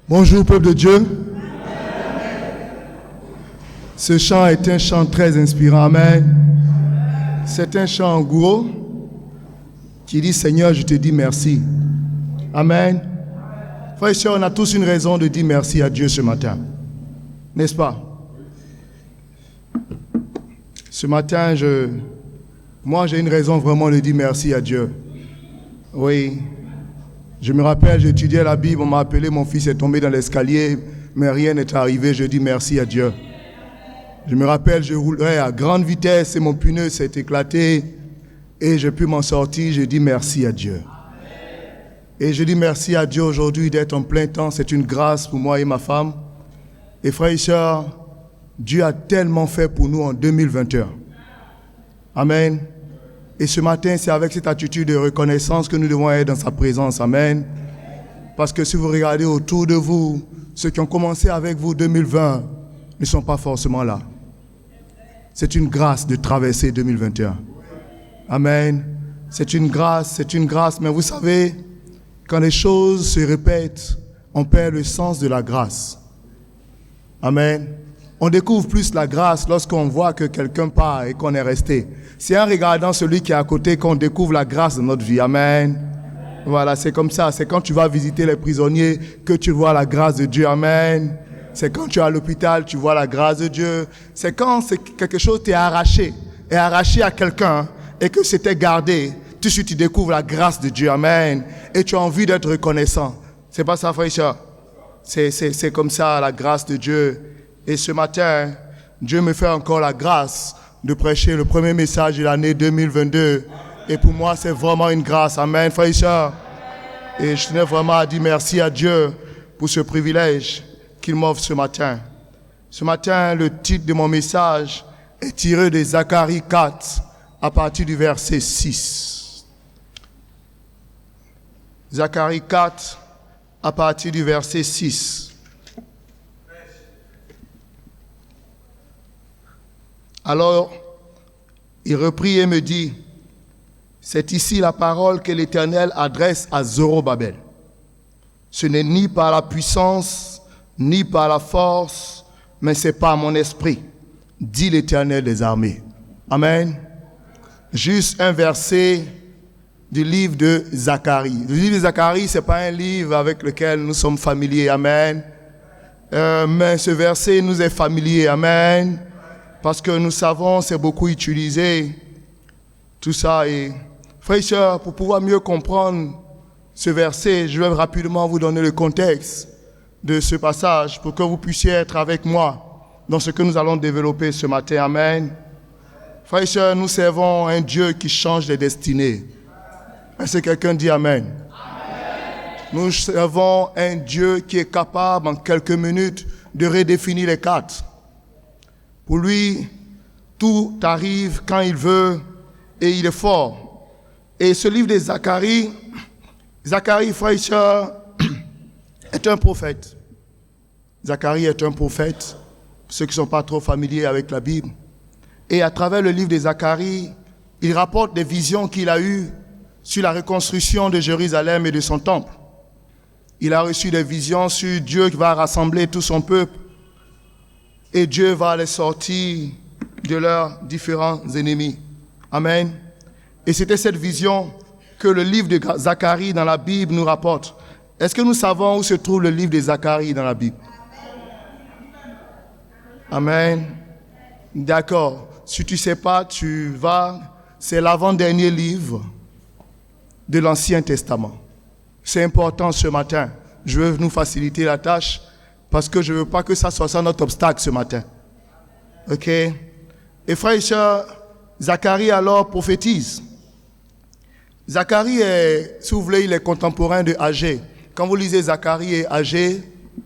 Bonjour peuple de Dieu. Ce chant est un chant très inspirant. Amen. C'est un chant en gros qui dit Seigneur, je te dis merci. Amen. Frères et sœurs, on a tous une raison de dire merci à Dieu ce matin. N'est-ce pas? Ce matin, moi j'ai une raison vraiment de dire merci à Dieu. Oui. Je me rappelle, j'étudiais la Bible, on m'a appelé, mon fils est tombé dans l'escalier, mais rien n'est arrivé, je dis merci à Dieu. Je me rappelle, je roulais à grande vitesse et mon pneu s'est éclaté et j'ai pu m'en sortir, je dis merci à Dieu. Et je dis merci à Dieu aujourd'hui d'être en plein temps, c'est une grâce pour moi et ma femme. Et frères et sœurs, Dieu a tellement fait pour nous en 2021. Amen. Et ce matin, c'est avec cette attitude de reconnaissance que nous devons être dans sa présence. Amen. Parce que si vous regardez autour de vous, ceux qui ont commencé avec vous 2020 ne sont pas forcément là. C'est une grâce de traverser 2021. Amen. C'est une grâce. Mais vous savez, quand les choses se répètent, on perd le sens de la grâce. Amen. On découvre plus la grâce lorsqu'on voit que quelqu'un part et qu'on est resté. C'est en regardant celui qui est à côté qu'on découvre la grâce de notre vie. Amen. Voilà, c'est comme ça. C'est quand tu vas visiter les prisonniers que tu vois la grâce de Dieu. Amen. C'est quand tu es à l'hôpital, tu vois la grâce de Dieu. C'est quand c'est quelque chose t'est arraché à quelqu'un et que c'était gardé. Tout de suite, tu découvres la grâce de Dieu. Amen. Et tu as envie d'être reconnaissant. C'est pas ça, frère et sœur? C'est comme ça, la grâce de Dieu. Et ce matin, Dieu me fait encore la grâce de prêcher le premier message de l'année 2022. Et pour moi, c'est vraiment une grâce. Amen, frères et sœurs. Et je tenais vraiment à dire merci à Dieu pour ce privilège qu'il m'offre ce matin. Ce matin, le titre de mon message est tiré de Zacharie 4 à partir du verset 6. Zacharie 4 à partir du verset 6. Alors, il reprit et me dit, c'est ici la parole que l'Éternel adresse à Zorobabel. Ce n'est ni par la puissance, ni par la force, mais c'est par mon esprit, dit l'Éternel des armées. Amen. Juste un verset du livre de Zacharie. Le livre de Zacharie, ce n'est pas un livre avec lequel nous sommes familiers. Amen. Mais ce verset nous est familier. Amen. Parce que nous savons, c'est beaucoup utilisé, tout ça. Et frères et sœurs, pour pouvoir mieux comprendre ce verset, je vais rapidement vous donner le contexte de ce passage pour que vous puissiez être avec moi dans ce que nous allons développer ce matin. Amen. Frères et sœurs, nous servons un Dieu qui change les destinées. Est-ce que quelqu'un dit Amen? Nous servons un Dieu qui est capable en quelques minutes de redéfinir les cartes. Pour lui, tout arrive quand il veut et il est fort. Et ce livre de Zacharie, frère et sœur, est un prophète. Zacharie est un prophète, pour ceux qui ne sont pas trop familiers avec la Bible. Et à travers le livre de Zacharie, il rapporte des visions qu'il a eues sur la reconstruction de Jérusalem et de son temple. Il a reçu des visions sur Dieu qui va rassembler tout son peuple. Et Dieu va les sortir de leurs différents ennemis. Amen. Et c'était cette vision que le livre de Zacharie dans la Bible nous rapporte. Est-ce que nous savons où se trouve le livre de Zacharie dans la Bible? Amen. D'accord. Si tu ne sais pas, tu vas. C'est l'avant-dernier livre de l'Ancien Testament. C'est important ce matin. Je veux nous faciliter la tâche. Parce que je ne veux pas que ça soit ça notre obstacle ce matin. Ok? Et frères et sœurs, Zacharie alors prophétise. Zacharie est, si vous voulez, il est contemporain de Agé. Quand vous lisez Zacharie et Agé,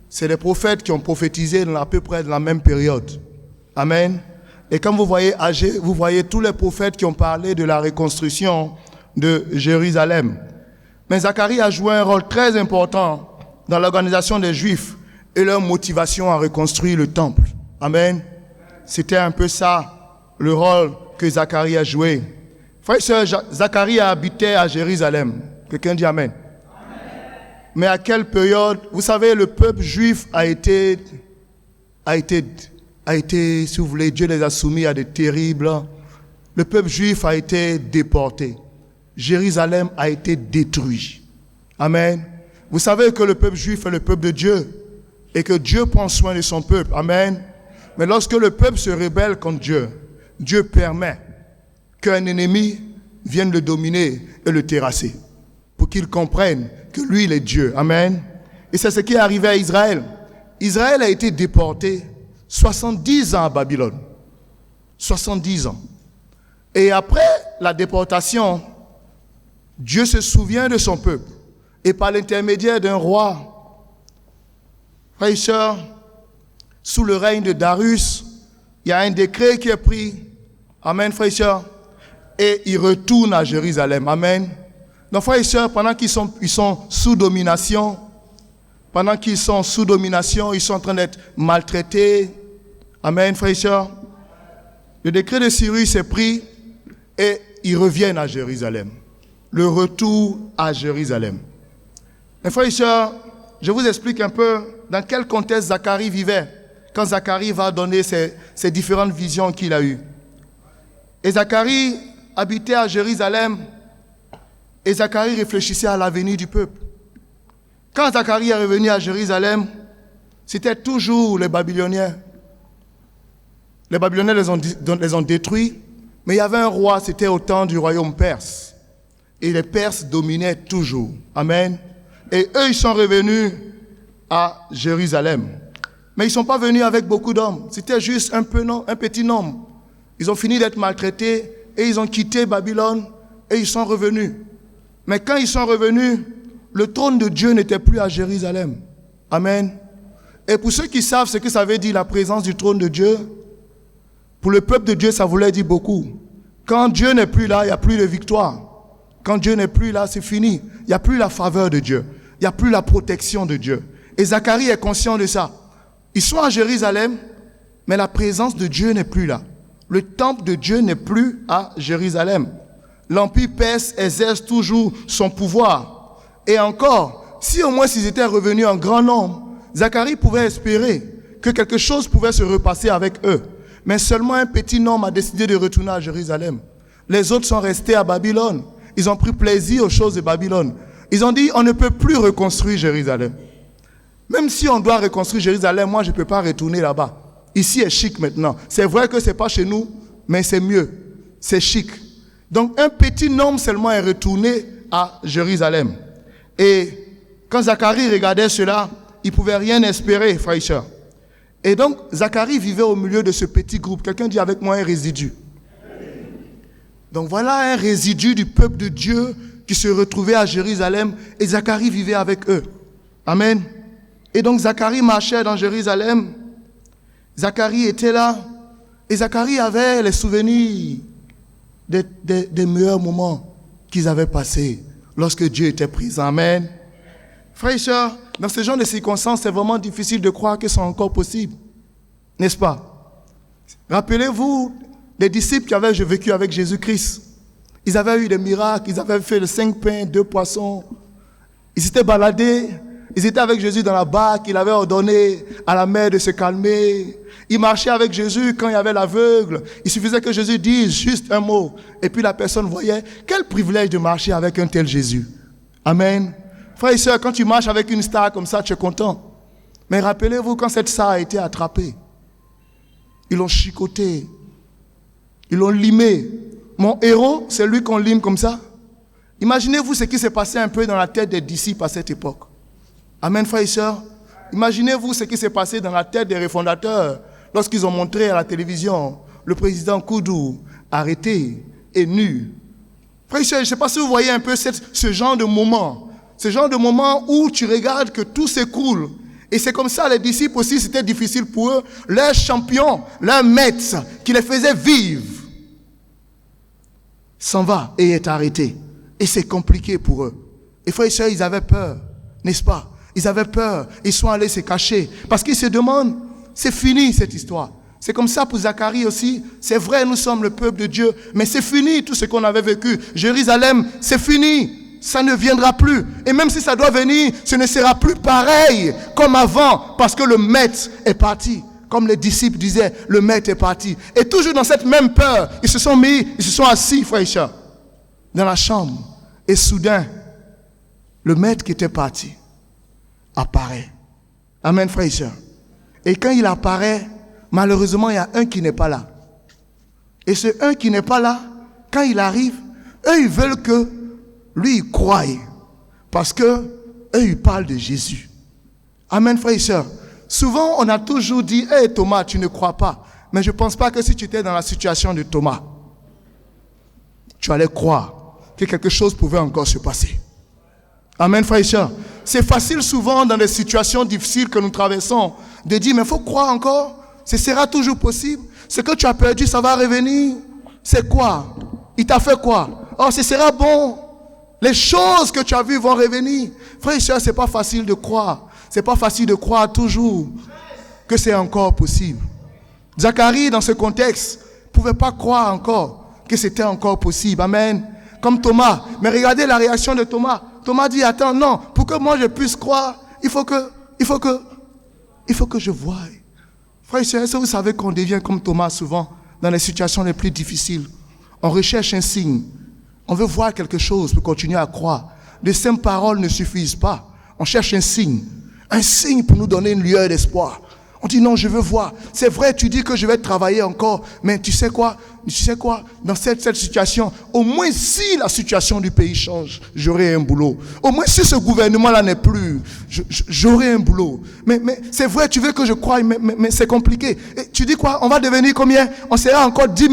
c'est des prophètes qui ont prophétisé dans à peu près de la même période. Amen. Et quand vous voyez Agé, vous voyez tous les prophètes qui ont parlé de la reconstruction de Jérusalem. Mais Zacharie a joué un rôle très important dans l'organisation des Juifs et leur motivation à reconstruire le temple. Amen. C'était un peu ça, le rôle que Zacharie a joué. Frère et sœur, Zacharie habitait à Jérusalem. Quelqu'un dit Amen. Mais à quelle période? Vous savez, le peuple juif a été, si vous voulez, Dieu les a soumis à des terribles. Le peuple juif a été déporté. Jérusalem a été détruit. Amen. Vous savez que le peuple juif est le peuple de Dieu et que Dieu prend soin de son peuple. Amen. Mais lorsque le peuple se rebelle contre Dieu, Dieu permet qu'un ennemi vienne le dominer et le terrasser pour qu'il comprenne que lui, il est Dieu. Amen. Et c'est ce qui est arrivé à Israël. Israël a été déporté 70 ans à Babylone. 70 ans. Et après la déportation, Dieu se souvient de son peuple. Et par l'intermédiaire d'un roi, frères et sœurs, sous le règne de Darius, il y a un décret qui est pris. Amen, frères et sœurs. Et ils retournent à Jérusalem. Amen. Donc, frères et sœurs, pendant qu'ils sont sous domination, ils sont en train d'être maltraités. Amen, frères et sœurs. Le décret de Cyrus est pris et ils reviennent à Jérusalem. Le retour à Jérusalem. Mes frères et sœurs, je vous explique un peu dans quel contexte Zacharie vivait quand Zacharie va donner ces différentes visions qu'il a eues. Et Zacharie habitait à Jérusalem et Zacharie réfléchissait à l'avenir du peuple. Quand Zacharie est revenu à Jérusalem, c'était toujours les Babyloniens. Les Babyloniens les ont détruits, mais il y avait un roi, c'était au temps du royaume perse. Et les Perses dominaient toujours. Amen. Et eux, ils sont revenus à Jérusalem. Mais ils ne sont pas venus avec beaucoup d'hommes. C'était juste un petit nombre. Ils ont fini d'être maltraités et ils ont quitté Babylone et ils sont revenus. Mais quand ils sont revenus, le trône de Dieu n'était plus à Jérusalem. Amen. Et pour ceux qui savent ce que ça veut dire la présence du trône de Dieu, pour le peuple de Dieu, ça voulait dire beaucoup. Quand Dieu n'est plus là, il n'y a plus de victoire. Quand Dieu n'est plus là, c'est fini. Il n'y a plus la faveur de Dieu. Il n'y a plus la protection de Dieu. Et Zacharie est conscient de ça. Ils sont à Jérusalem, mais la présence de Dieu n'est plus là. Le temple de Dieu n'est plus à Jérusalem. L'empire perse exerce toujours son pouvoir. Et encore, si au moins ils étaient revenus en grand nombre, Zacharie pouvait espérer que quelque chose pouvait se repasser avec eux. Mais seulement un petit nombre a décidé de retourner à Jérusalem. Les autres sont restés à Babylone. Ils ont pris plaisir aux choses de Babylone. Ils ont dit, on ne peut plus reconstruire Jérusalem. Même si on doit reconstruire Jérusalem, moi je ne peux pas retourner là-bas. Ici est chic maintenant. C'est vrai que ce n'est pas chez nous, mais c'est mieux. C'est chic. Donc un petit nombre seulement est retourné à Jérusalem. Et quand Zacharie regardait cela, il ne pouvait rien espérer, frères et sœurs. Et donc Zacharie vivait au milieu de ce petit groupe. Quelqu'un dit avec moi un résidu. Donc voilà un résidu du peuple de Dieu qui se retrouvait à Jérusalem et Zacharie vivait avec eux. Amen. Et donc Zacharie marchait dans Jérusalem. Zacharie était là et Zacharie avait les souvenirs des meilleurs moments qu'ils avaient passés lorsque Dieu était présent. Amen. Frères et sœurs, dans ce genre de circonstances, c'est vraiment difficile de croire que c'est encore possible. N'est-ce pas? Rappelez-vous les disciples qui avaient vécu avec Jésus-Christ. Ils avaient eu des miracles, ils avaient fait le 5 pains, 2 poissons. Ils s'étaient baladés, ils étaient avec Jésus dans la barque, il avait ordonné à la mer de se calmer. Ils marchaient avec Jésus quand il y avait l'aveugle. Il suffisait que Jésus dise juste un mot. Et puis la personne voyait. Quel privilège de marcher avec un tel Jésus. Amen. Frères et sœurs, quand tu marches avec une star comme ça, tu es content. Mais rappelez-vous quand cette star a été attrapée. Ils l'ont chicoté. Ils l'ont limé. Mon héros, c'est lui qu'on lime comme ça. Imaginez-vous ce qui s'est passé un peu dans la tête des disciples à cette époque. Amen, frères et sœurs. Imaginez-vous ce qui s'est passé dans la tête des refondateurs lorsqu'ils ont montré à la télévision le président Koudou arrêté et nu. Frères et sœurs, je ne sais pas si vous voyez un peu ce genre de moment. Ce genre de moment où tu regardes que tout s'écroule. Et c'est comme ça, les disciples aussi, c'était difficile pour eux. Leur champion, leur maître, qui les faisait vivre, s'en va et est arrêté. Et c'est compliqué pour eux. Et frères et sœurs, ils avaient peur, n'est-ce pas? Ils avaient peur, ils sont allés se cacher. Parce qu'ils se demandent, c'est fini cette histoire. C'est comme ça pour Zacharie aussi. C'est vrai, nous sommes le peuple de Dieu, mais c'est fini tout ce qu'on avait vécu. Jérusalem, c'est fini. ça ne viendra plus. Et même si ça doit venir, ce ne sera plus pareil comme avant, parce que le maître est parti. Comme les disciples disaient, le maître est parti. Et toujours dans cette même peur, ils se sont assis, frères et sœurs, dans la chambre. Et soudain, le maître qui était parti apparaît. Amen, frères et sœurs. Et quand il apparaît, malheureusement, il y a un qui n'est pas là. Et ce un qui n'est pas là, quand il arrive, eux, ils veulent que lui, il croie. Parce que eux, ils parlent de Jésus. Amen, frères et sœurs. Souvent, on a toujours dit, « Hey Thomas, tu ne crois pas. » Mais je ne pense pas que si tu étais dans la situation de Thomas, tu allais croire que quelque chose pouvait encore se passer. Amen, frères et sœurs. C'est facile souvent dans des situations difficiles que nous traversons de dire, mais il faut croire encore. Ce sera toujours possible. Ce que tu as perdu, ça va revenir. C'est quoi? Il t'a fait quoi? Oh, ce sera bon. Les choses que tu as vues vont revenir. Frères et sœurs, ce n'est pas facile de croire. Ce n'est pas facile de croire toujours que c'est encore possible. Zacharie, dans ce contexte, ne pouvait pas croire encore que c'était encore possible. Amen. Comme Thomas. Mais regardez la réaction de Thomas. Thomas dit, attends, non, pour que moi je puisse croire, il faut que je voie. Frères et sœurs, est-ce que vous savez qu'on devient comme Thomas souvent dans les situations les plus difficiles? On recherche un signe. On veut voir quelque chose pour continuer à croire. De simples paroles ne suffisent pas. On cherche un signe. Un signe pour nous donner une lueur d'espoir. On dit non, je veux voir. C'est vrai, tu dis que je vais travailler encore. Mais tu sais quoi? Dans cette situation, au moins si la situation du pays change, j'aurai un boulot. Au moins si ce gouvernement-là n'est plus, j'aurai un boulot. Mais c'est vrai, tu veux que je croie, mais c'est compliqué. Et tu dis quoi? On va devenir combien? On sera encore 10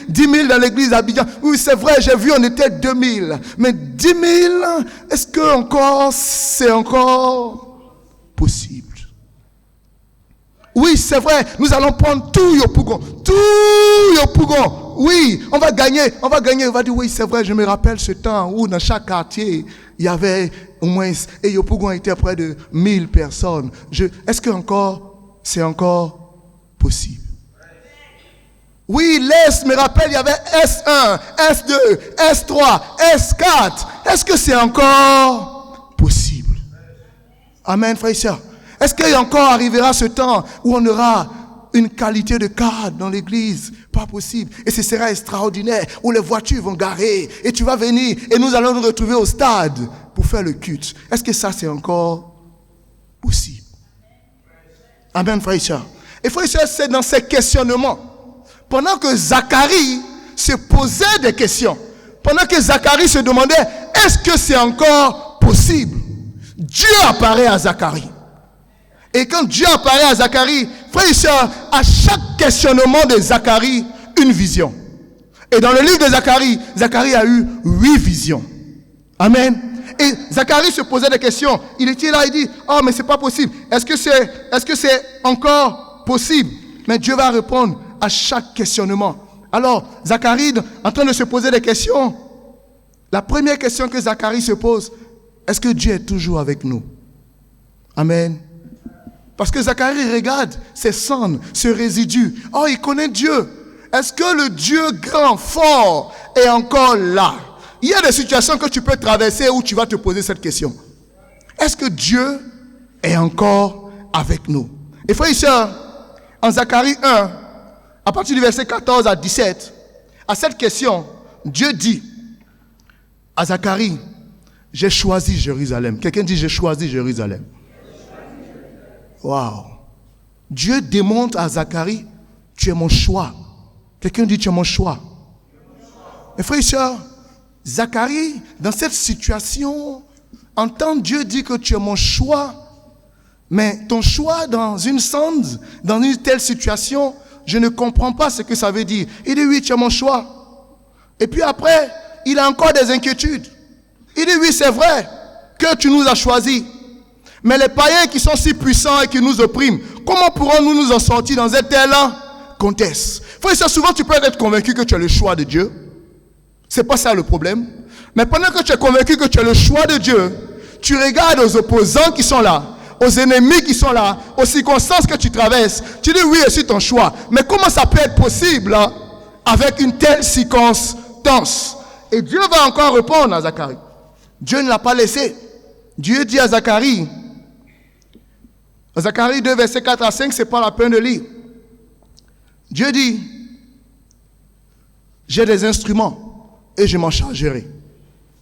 000 dans l'église d'Abidjan. Oui, c'est vrai, j'ai vu, on était 2 000. Mais 10 000, est-ce que c'est encore possible? Oui, c'est vrai, nous allons prendre tout Yopougon. Oui, on va gagner. On va dire, oui, c'est vrai, je me rappelle ce temps où dans chaque quartier, il y avait au moins, et Yopougon était près de 1000 personnes. Est-ce que c'est encore possible? Oui, l'Est, me rappelle, il y avait S1, S2, S3, S4. Est-ce que c'est encore possible? Amen, frères et sœurs. Est-ce qu'il encore arrivera ce temps où on aura une qualité de cadre dans l'église? Pas possible. Et ce sera extraordinaire, où les voitures vont garer, et tu vas venir, et nous allons nous retrouver au stade pour faire le culte. Est-ce que ça, c'est encore possible? Amen, frères et sœurs. Et frères et sœurs, c'est dans ces questionnements, pendant que Zacharie se posait des questions, pendant que Zacharie se demandait, est-ce que c'est encore possible? Dieu apparaît à Zacharie. Et quand Dieu apparaît à Zacharie, frères et sœurs, à chaque questionnement de Zacharie, une vision. Et dans le livre de Zacharie, Zacharie a eu 8 visions. Amen. Et Zacharie se posait des questions. Il était là, il dit, oh mais c'est pas possible. Est-ce que c'est encore possible? Mais Dieu va répondre à chaque questionnement. Alors, Zacharie, en train de se poser des questions, la première question que Zacharie se pose, est-ce que Dieu est toujours avec nous? Amen. Parce que Zacharie regarde ces cendres, ce résidu. Oh, il connaît Dieu. Est-ce que le Dieu grand, fort est encore là? Il y a des situations que tu peux traverser où tu vas te poser cette question. Est-ce que Dieu est encore avec nous? Et frères et sœurs, en Zacharie 1, à partir du verset 14 à 17, à cette question, Dieu dit à Zacharie, j'ai choisi Jérusalem. Quelqu'un dit, j'ai choisi Jérusalem. Waouh! Dieu démontre à Zacharie, tu es mon choix. Quelqu'un dit, tu es mon choix. Mes frères et sœurs, Zacharie, dans cette situation, entend Dieu dire que tu es mon choix, mais ton choix dans une sonde, dans une telle situation, je ne comprends pas ce que ça veut dire. Il dit, oui, tu es mon choix. Et puis après, il a encore des inquiétudes. Il dit, oui, c'est vrai que tu nous as choisis. Mais les païens qui sont si puissants et qui nous oppriment, comment pourrons-nous nous en sortir dans un tel contexte? Frère, souvent tu peux être convaincu que tu es le choix de Dieu. C'est pas ça le problème. Mais pendant que tu es convaincu que tu es le choix de Dieu, tu regardes aux opposants qui sont là, aux ennemis qui sont là, aux circonstances que tu traverses. Tu dis oui, je suis ton choix. Mais comment ça peut être possible avec une telle circonstance? Et Dieu va encore répondre à Zacharie. Dieu ne l'a pas laissé. Dieu dit à Zacharie 2, versets 4 à 5, c'est pas la peine de lire. Dieu dit, j'ai des instruments et je m'en chargerai.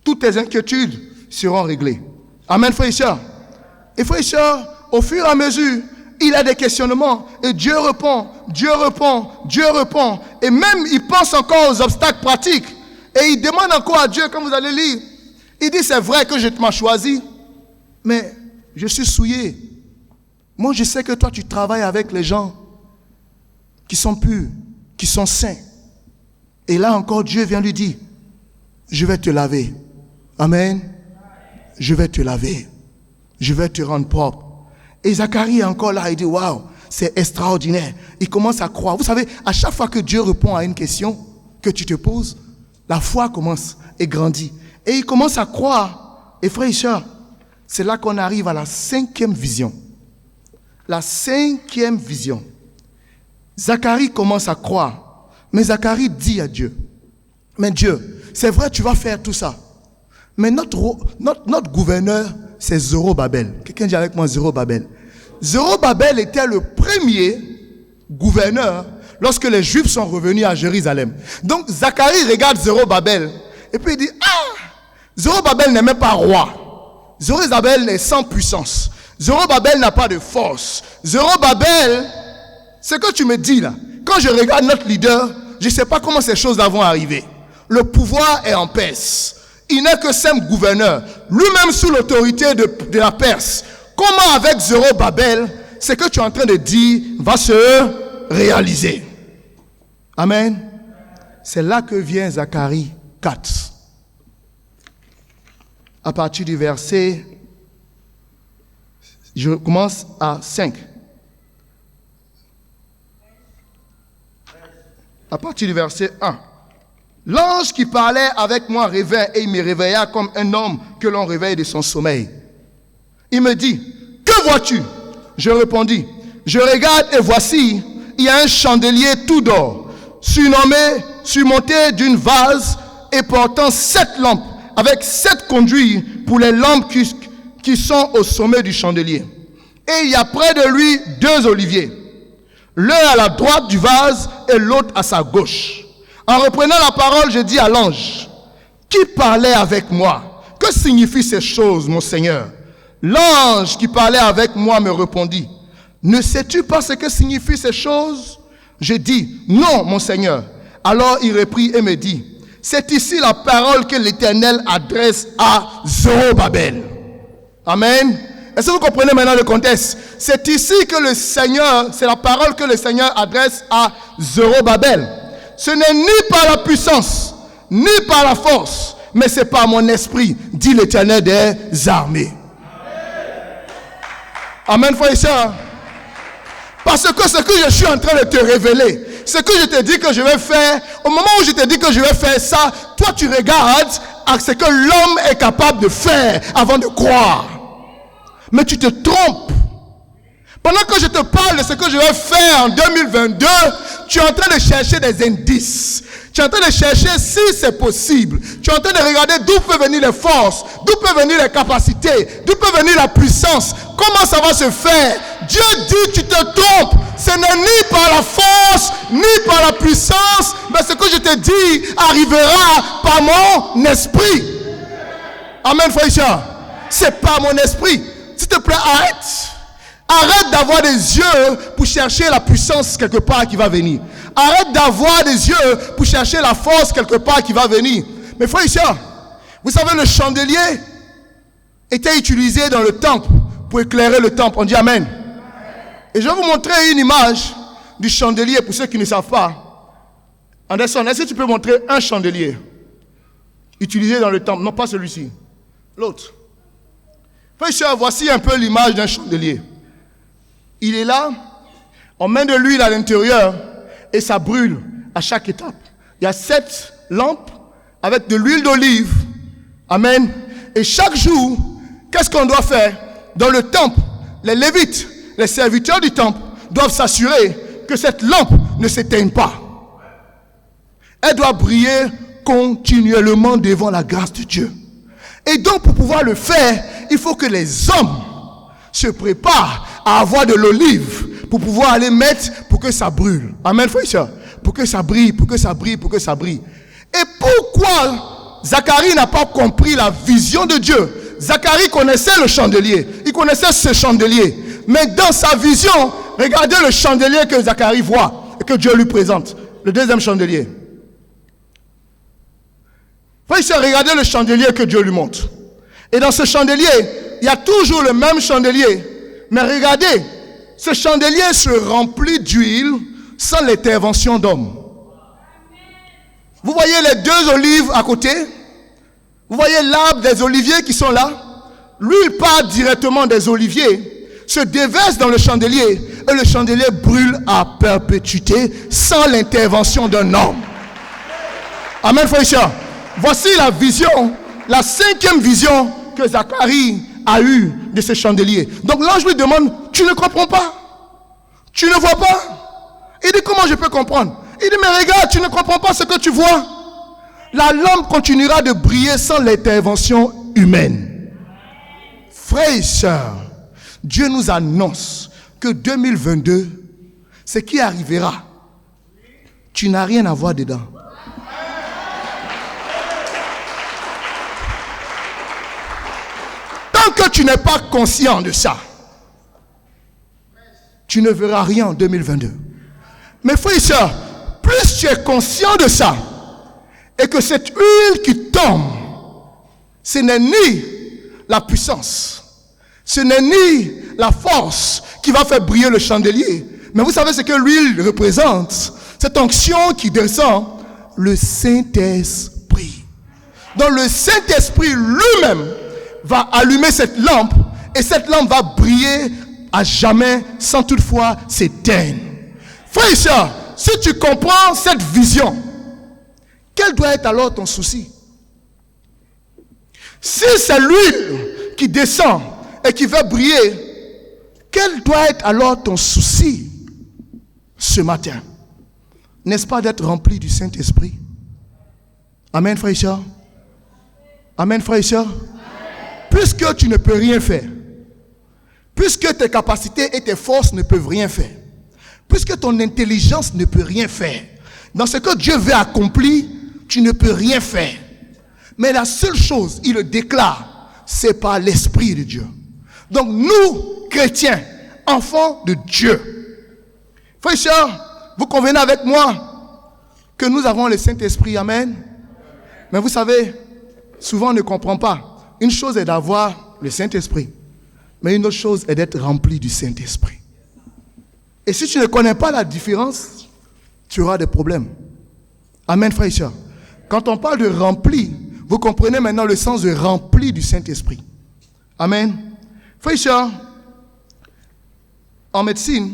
Toutes tes inquiétudes seront réglées. Amen, frères et sœurs. Et frères et sœurs, au fur et à mesure, il a des questionnements et Dieu répond. Et même il pense encore aux obstacles pratiques. Et il demande encore à Dieu, quand vous allez lire, il dit, c'est vrai que je t'ai choisi, mais je suis souillé. Moi, je sais que toi, tu travailles avec les gens qui sont purs, qui sont saints. Et là encore, Dieu vient lui dire, je vais te laver. Amen. Je vais te laver. Je vais te rendre propre. Et Zacharie est encore là, il dit, waouh, c'est extraordinaire. Il commence à croire. Vous savez, à chaque fois que Dieu répond à une question que tu te poses, la foi commence et grandit. Et il commence à croire. Et frères et sœurs, c'est là qu'on arrive à la 5e vision. La 5e vision. Zacharie commence à croire. Mais Zacharie dit à Dieu, mais Dieu, c'est vrai, tu vas faire tout ça. Mais notre gouverneur, c'est Zorobabel. Quelqu'un dit avec moi Zorobabel. Zorobabel était le premier gouverneur lorsque les Juifs sont revenus à Jérusalem. Donc Zacharie regarde Zorobabel et puis il dit, Zorobabel n'est même pas roi. Zorobabel est sans puissance. Zorobabel n'a pas de force. Zorobabel, ce que tu me dis là, quand je regarde notre leader, je ne sais pas comment ces choses-là vont arriver. Le pouvoir est en Perse. Il n'est que simple gouverneur, lui-même sous l'autorité de la Perse. Comment avec Zorobabel, ce que tu es en train de dire va se réaliser? Amen. C'est là que vient Zacharie 4. À partir du verset, je commence à 5. À partir du verset 1. L'ange qui parlait avec moi revint et il me réveilla comme un homme que l'on réveille de son sommeil. Il me dit, que vois-tu? Je répondis, je regarde et voici, il y a un chandelier tout d'or, surmonté d'une vase et portant 7 lampes, avec 7 conduits pour les lampes qui sont au sommet du chandelier. Et il y a près de lui 2 oliviers, l'un à la droite du vase et l'autre à sa gauche. En reprenant la parole, je dis à l'ange, qui parlait avec moi? Que signifient ces choses, mon Seigneur? L'ange qui parlait avec moi me répondit, ne sais-tu pas ce que signifient ces choses? Je dis, non, mon Seigneur. Alors il reprit et me dit, c'est ici la parole que l'Éternel adresse à Zorobabel. Amen. Est-ce que vous comprenez maintenant le contexte? C'est ici que le Seigneur, c'est la parole que le Seigneur adresse à Zorobabel. Ce n'est ni par la puissance, ni par la force, mais c'est par mon esprit, dit l'Éternel des armées. Amen, frères et sœurs. Parce que ce que je suis en train de te révéler, ce que je te dis que je vais faire, au moment où je te dis que je vais faire ça, toi tu regardes à ce que l'homme est capable de faire avant de croire. Mais tu te trompes. Pendant que je te parle de ce que je vais faire en 2022, tu es en train de chercher des indices. Tu es en train de chercher si c'est possible. Tu es en train de regarder d'où peuvent venir les forces, d'où peuvent venir les capacités, d'où peut venir la puissance. Comment ça va se faire? Dieu dit, tu te trompes. Ce n'est ni par la force, ni par la puissance, mais ce que je te dis arrivera par mon esprit. Amen, frère et sœur. C'est par mon esprit. S'il te plaît, arrête. Arrête d'avoir des yeux pour chercher la puissance quelque part qui va venir. Arrête d'avoir des yeux pour chercher la force quelque part qui va venir. Mais frères et sœurs, vous savez, le chandelier était utilisé dans le temple pour éclairer le temple. On dit Amen. Et je vais vous montrer une image du chandelier pour ceux qui ne savent pas. Anderson, est-ce que tu peux montrer un chandelier utilisé dans le temple? Non, pas celui-ci. L'autre. Frères et sœurs, voici un peu l'image d'un chandelier. Il est là, on met de l'huile à l'intérieur et ça brûle à chaque étape. Il y a 7 lampes avec de l'huile d'olive. Amen. Et chaque jour, qu'est-ce qu'on doit faire? Dans le temple, les Lévites, les serviteurs du temple, doivent s'assurer que cette lampe ne s'éteigne pas. Elle doit briller continuellement devant la grâce de Dieu. Et donc, pour pouvoir le faire, il faut que les hommes se préparent à avoir de l'olive pour pouvoir aller mettre pour que ça brûle. Amen, frère et sœur. Pour que ça brille, pour que ça brille, pour que ça brille. Et pourquoi Zacharie n'a pas compris la vision de Dieu? Zacharie connaissait le chandelier. Il connaissait ce chandelier. Mais dans sa vision, regardez le chandelier que Zacharie voit et que Dieu lui présente. Le deuxième chandelier. Frère et sœur, regardez le chandelier que Dieu lui montre. Et dans ce chandelier, il y a toujours le même chandelier. Mais regardez, ce chandelier se remplit d'huile sans l'intervention d'homme. Vous voyez les deux olives à côté? Vous voyez l'arbre des oliviers qui sont là? L'huile part directement des oliviers, se déverse dans le chandelier et le chandelier brûle à perpétuité sans l'intervention d'un homme. Amen, frère et sœur. Voici la vision, la cinquième vision que Zacharie a eue de ce chandelier. Donc l'ange lui demande, tu ne comprends pas? Tu ne vois pas? Il dit, comment je peux comprendre? Il dit, mais regarde, tu ne comprends pas ce que tu vois. La lampe continuera de briller sans l'intervention humaine. Frères et sœurs, Dieu nous annonce que 2022, ce qui arrivera, tu n'as rien à voir dedans. Tant que tu n'es pas conscient de ça, tu ne verras rien en 2022. Mais frères et sœurs, plus tu es conscient de ça, et que cette huile qui tombe, ce n'est ni la puissance, ce n'est ni la force qui va faire briller le chandelier. Mais vous savez ce que l'huile représente? Cette onction qui descend, le Saint-Esprit. Donc le Saint-Esprit lui-même va allumer cette lampe, et cette lampe va briller à jamais sans toutefois s'éteindre. Frères et sœurs, si tu comprends cette vision, quel doit être alors ton souci? Si c'est l'huile qui descend et qui va briller, quel doit être alors ton souci ce matin? N'est-ce pas d'être rempli du Saint-Esprit? Amen, frère et sœur. Amen, frère et sœur. Puisque tu ne peux rien faire, puisque tes capacités et tes forces ne peuvent rien faire, puisque ton intelligence ne peut rien faire, dans ce que Dieu veut accomplir, tu ne peux rien faire. Mais la seule chose, il le déclare, c'est par l'Esprit de Dieu. Donc nous, chrétiens, enfants de Dieu, frères et sœurs, vous convenez avec moi que nous avons le Saint-Esprit, amen. Mais vous savez, souvent on ne comprend pas. Une chose est d'avoir le Saint-Esprit, mais une autre chose est d'être rempli du Saint-Esprit. Et si tu ne connais pas la différence, tu auras des problèmes. Amen, frère et sœur. Quand on parle de rempli, vous comprenez maintenant le sens de rempli du Saint-Esprit. Amen. Frère et sœur, en médecine,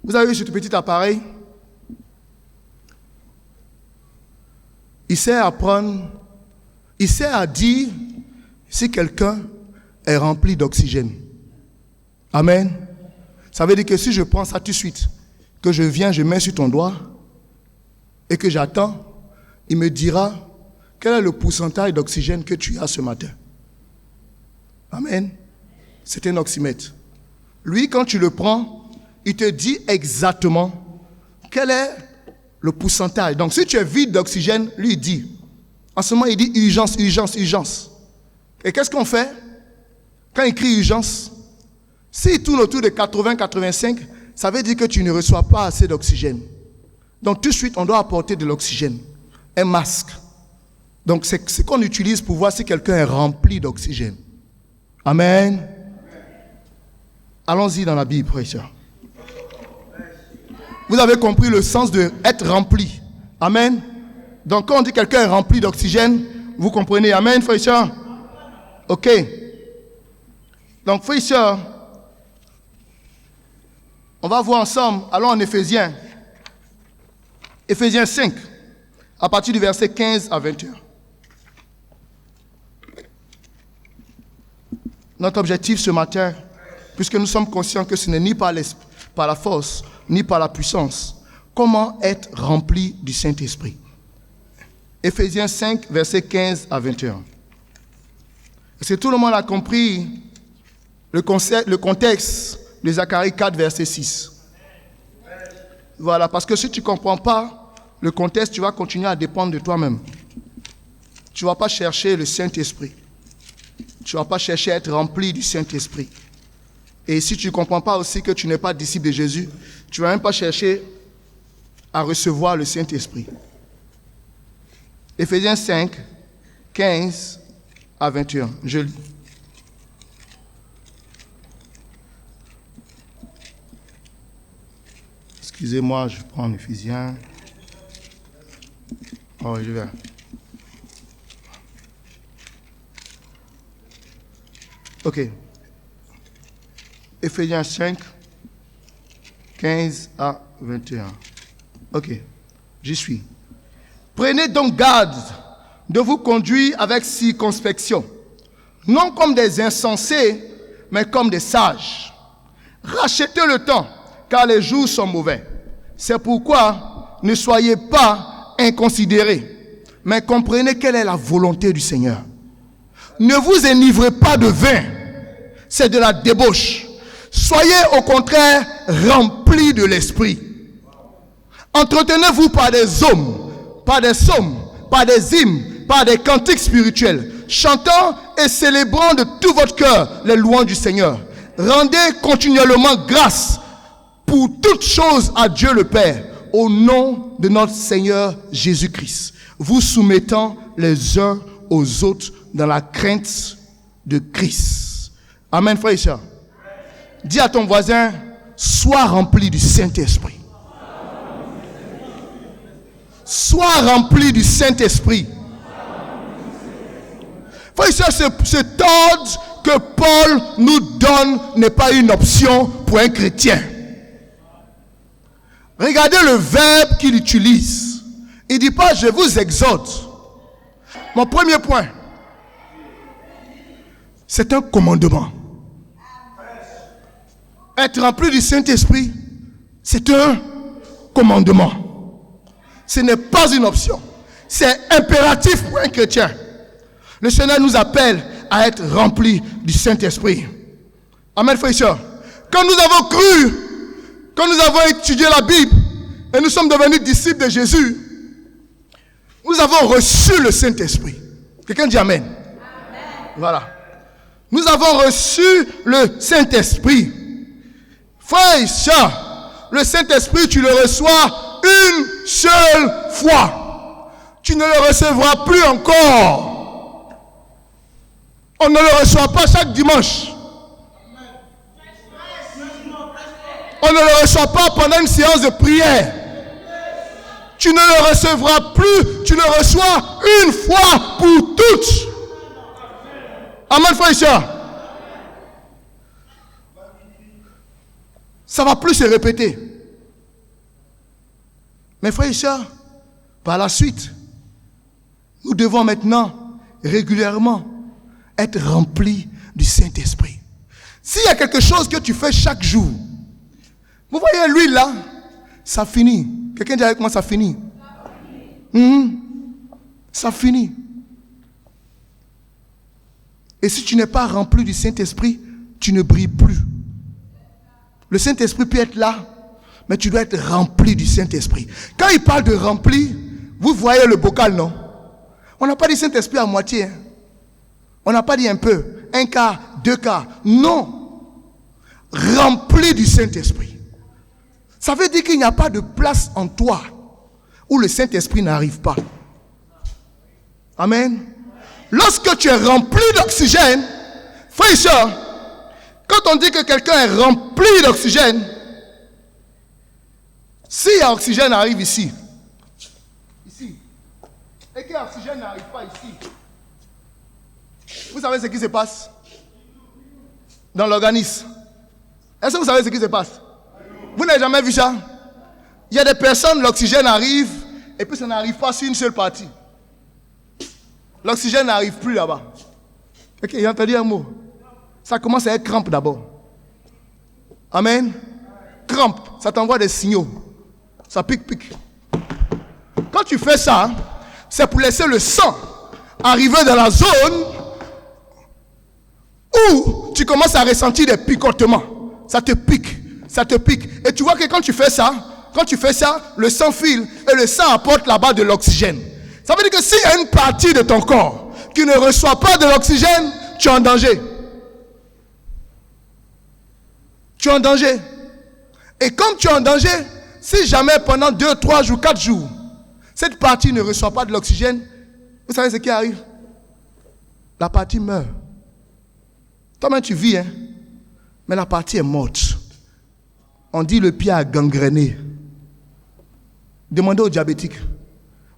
vous avez vu ce petit appareil. Il sert à prendre, il sert à dire si quelqu'un est rempli d'oxygène. Amen. Ça veut dire que si je prends ça tout de suite, que je viens, je mets sur ton doigt et que j'attends, il me dira quel est le pourcentage d'oxygène que tu as ce matin. Amen. C'est un oxymètre. Lui, quand tu le prends, il te dit exactement quel est le pourcentage. Donc, si tu es vide d'oxygène, lui, il dit. En ce moment, il dit urgence, urgence, urgence. Et qu'est-ce qu'on fait? Quand il crie urgence, s'il tourne autour de 80-85, ça veut dire que tu ne reçois pas assez d'oxygène. Donc, tout de suite, on doit apporter de l'oxygène. Un masque. Donc, c'est ce qu'on utilise pour voir si quelqu'un est rempli d'oxygène. Amen. Allons-y dans la Bible, frère et sœur. Vous avez compris le sens de être rempli. Amen. Donc, quand on dit que quelqu'un est rempli d'oxygène, vous comprenez. Amen, frère et sœur. Ok. Donc, frère et sœur, on va voir ensemble. Allons en Éphésiens. Éphésiens 5, à partir du verset 15 à 21. Notre objectif ce matin, puisque nous sommes conscients que ce n'est ni par la force, ni par la puissance, comment être rempli du Saint-Esprit. Éphésiens 5, versets 15 à 21. Parce que tout le monde a compris le contexte de Zacharie 4, verset 6. Voilà, parce que si tu ne comprends pas le contexte, tu vas continuer à dépendre de toi-même. Tu ne vas pas chercher le Saint-Esprit. Tu ne vas pas chercher à être rempli du Saint-Esprit. Et si tu ne comprends pas aussi que tu n'es pas disciple de Jésus, tu ne vas même pas chercher à recevoir le Saint-Esprit. Éphésiens 5, 15 à 21. Je lis. Excusez-moi, je prends Éphésiens. Oh, je vais. Ok. Éphésiens 5, 15 à 21. Ok, j'y suis. Prenez donc garde de vous conduire avec circonspection, non comme des insensés, mais comme des sages. Rachetez le temps, car les jours sont mauvais. C'est pourquoi ne soyez pas inconsidérés, mais comprenez quelle est la volonté du Seigneur. Ne vous enivrez pas de vin, c'est de la débauche. Soyez au contraire remplis de l'esprit. Entretenez-vous par des hommes, par des psaumes, par des hymnes, par des cantiques spirituels, chantant et célébrant de tout votre cœur les louanges du Seigneur. Rendez continuellement grâce pour toutes choses à Dieu le Père, au nom de notre Seigneur Jésus-Christ, vous soumettant les uns aux autres dans la crainte de Christ. Amen, frère et sœur. Dis à ton voisin, sois rempli du Saint-Esprit. Sois rempli du Saint-Esprit. Frère et sœur, cet ordre que Paul nous donne n'est pas une option pour un chrétien. Regardez le verbe qu'il utilise. Il ne dit pas, je vous exhorte. Mon premier point, c'est un commandement. Être rempli du Saint-Esprit, c'est un commandement. Ce n'est pas une option. C'est impératif pour un chrétien. Le Seigneur nous appelle à être remplis du Saint-Esprit. Amen, frères et sœurs. Quand nous avons cru, quand nous avons étudié la Bible et nous sommes devenus disciples de Jésus, nous avons reçu le Saint-Esprit. Quelqu'un dit Amen. Amen. Voilà. Nous avons reçu le Saint-Esprit. Frères et sœurs, le Saint-Esprit, tu le reçois une seule fois. Tu ne le recevras plus encore. On ne le reçoit pas chaque dimanche. On ne le reçoit pas pendant une séance de prière. Tu ne le recevras plus. Tu le reçois une fois pour toutes. Amen, frères et sœurs. Ça ne va plus se répéter. Mes frères et sœurs, par la suite, nous devons maintenant régulièrement être remplis du Saint-Esprit. S'il y a quelque chose que tu fais chaque jour, vous voyez l'huile là, ça finit. Quelqu'un dit avec moi, ça finit. Ça finit. Et si tu n'es pas rempli du Saint-Esprit, tu ne brilles plus. Le Saint-Esprit peut être là, mais tu dois être rempli du Saint-Esprit. Quand il parle de rempli, vous voyez le bocal, non? On n'a pas dit Saint-Esprit à moitié. On n'a pas dit un peu, un quart, deux quarts. Non. Rempli du Saint-Esprit. Ça veut dire qu'il n'y a pas de place en toi où le Saint-Esprit n'arrive pas. Amen. Lorsque tu es rempli d'oxygène, frère et soeur, quand on dit que quelqu'un est rempli d'oxygène, si l'oxygène arrive ici, et que l'oxygène n'arrive pas ici, vous savez ce qui se passe dans l'organisme? Est-ce que vous savez ce qui se passe? Vous n'avez jamais vu ça? Il y a des personnes, l'oxygène arrive, et puis ça n'arrive pas sur une seule partie. L'oxygène n'arrive plus là-bas. Ok, j'ai entendu un mot. Ça commence à être crampe d'abord. Amen. Crampe, ça t'envoie des signaux. Ça pique. Quand tu fais ça, c'est pour laisser le sang arriver dans la zone Ou tu commences à ressentir des picotements. Ça te pique. Ça te pique. Et tu vois que quand tu fais ça, le sang file et le sang apporte là-bas de l'oxygène. Ça veut dire que s'il y a une partie de ton corps qui ne reçoit pas de l'oxygène, tu es en danger. Tu es en danger. Et comme tu es en danger, si jamais pendant 2, 3 jours, 4 jours, cette partie ne reçoit pas de l'oxygène, vous savez ce qui arrive? La partie meurt. Toi-même tu vis, hein? Mais la partie est morte. On dit le pied a gangréné. Demandez aux diabétiques.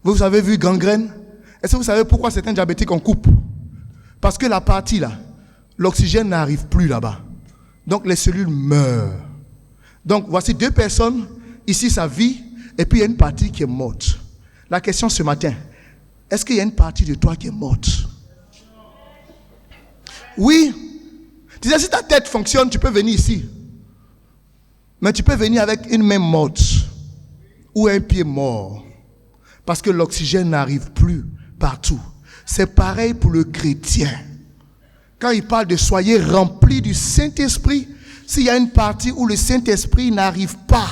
Vous avez vu gangrène? Est-ce que vous savez pourquoi certains diabétiques on coupe? Parce que la partie là, l'oxygène n'arrive plus là-bas. Donc les cellules meurent. Donc voici 2 personnes, ici ça vit, et puis il y a une partie qui est morte. La question ce matin, est-ce qu'il y a une partie de toi qui est morte? Oui. Tu sais, si ta tête fonctionne, tu peux venir ici. Mais tu peux venir avec une main morte ou un pied mort. Parce que l'oxygène n'arrive plus partout. C'est pareil pour le chrétien. Quand il parle de soyez remplis du Saint-Esprit, s'il y a une partie où le Saint-Esprit n'arrive pas.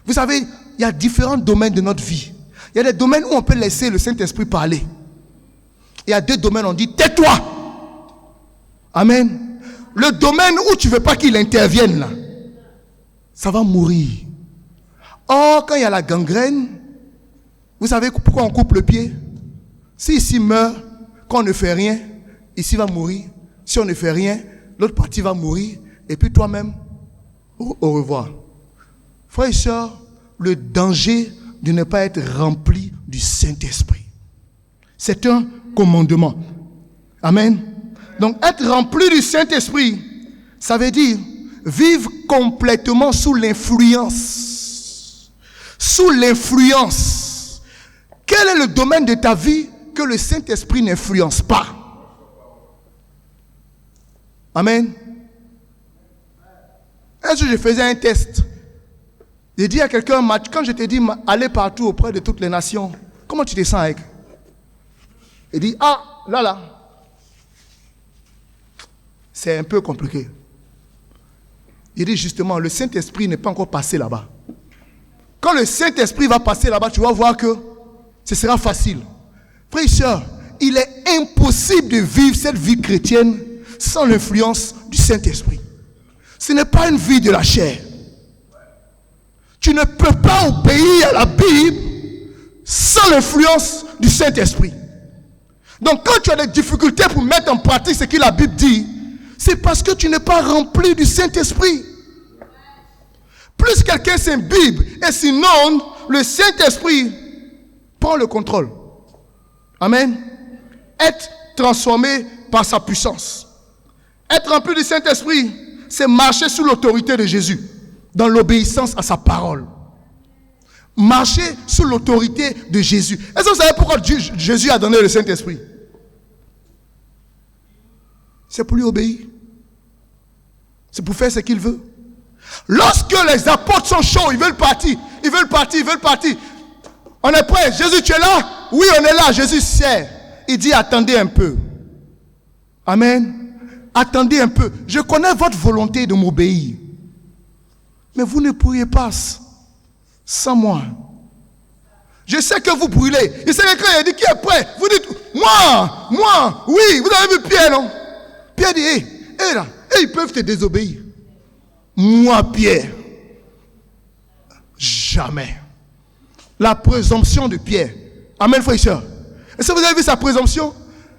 Vous savez, il y a différents domaines de notre vie. Il y a des domaines où on peut laisser le Saint-Esprit parler. Il y a 2 domaines où on dit tais-toi. Amen. Le domaine où tu ne veux pas qu'il intervienne là, ça va mourir. Or, quand il y a la gangrène, vous savez pourquoi on coupe le pied? Si ici meurt, quand on ne fait rien, ici va mourir. Si on ne fait rien, l'autre partie va mourir. Et puis toi-même, au revoir. Frères et sœurs, le danger de ne pas être rempli du Saint-Esprit. C'est un commandement. Amen. Donc, être rempli du Saint-Esprit, ça veut dire vivre complètement sous l'influence. Sous l'influence. Quel est le domaine de ta vie que le Saint-Esprit n'influence pas? Amen. Est-ce que je faisais un test? J'ai dit à quelqu'un, quand je t'ai dit aller partout auprès de toutes les nations, comment tu te sens avec? Il dit, ah, là. C'est un peu compliqué. Il dit justement, le Saint-Esprit n'est pas encore passé là-bas. Quand le Saint-Esprit va passer là-bas, tu vas voir que ce sera facile. Frères et sœurs, il est impossible de vivre cette vie chrétienne sans l'influence du Saint-Esprit. Ce n'est pas une vie de la chair. Tu ne peux pas obéir à la Bible sans l'influence du Saint-Esprit. Donc quand tu as des difficultés pour mettre en pratique ce que la Bible dit, c'est parce que tu n'es pas rempli du Saint-Esprit. Plus quelqu'un s'imbibe et s'inonde, le Saint-Esprit prend le contrôle. Amen. Être transformé par sa puissance. Être rempli du Saint-Esprit, c'est marcher sous l'autorité de Jésus, dans l'obéissance à sa parole. Marcher sous l'autorité de Jésus. Est-ce que vous savez pourquoi Jésus a donné le Saint-Esprit? C'est pour lui obéir. C'est pour faire ce qu'il veut. Lorsque les apôtres sont chauds, ils veulent partir. On est prêt. Jésus, tu es là? Oui, on est là. Jésus sert. Il dit, attendez un peu. Amen. Attendez un peu. Je connais votre volonté de m'obéir. Mais vous ne pourriez pas sans moi. Je sais que vous brûlez. Je sais que quand il dit qui est prêt, vous dites, moi, oui. Vous avez vu Pierre, non? Pierre dit, là, ils peuvent te désobéir. Moi, Pierre, jamais. La présomption de Pierre. Amen, frères et sœurs. Est-ce que vous avez vu sa présomption?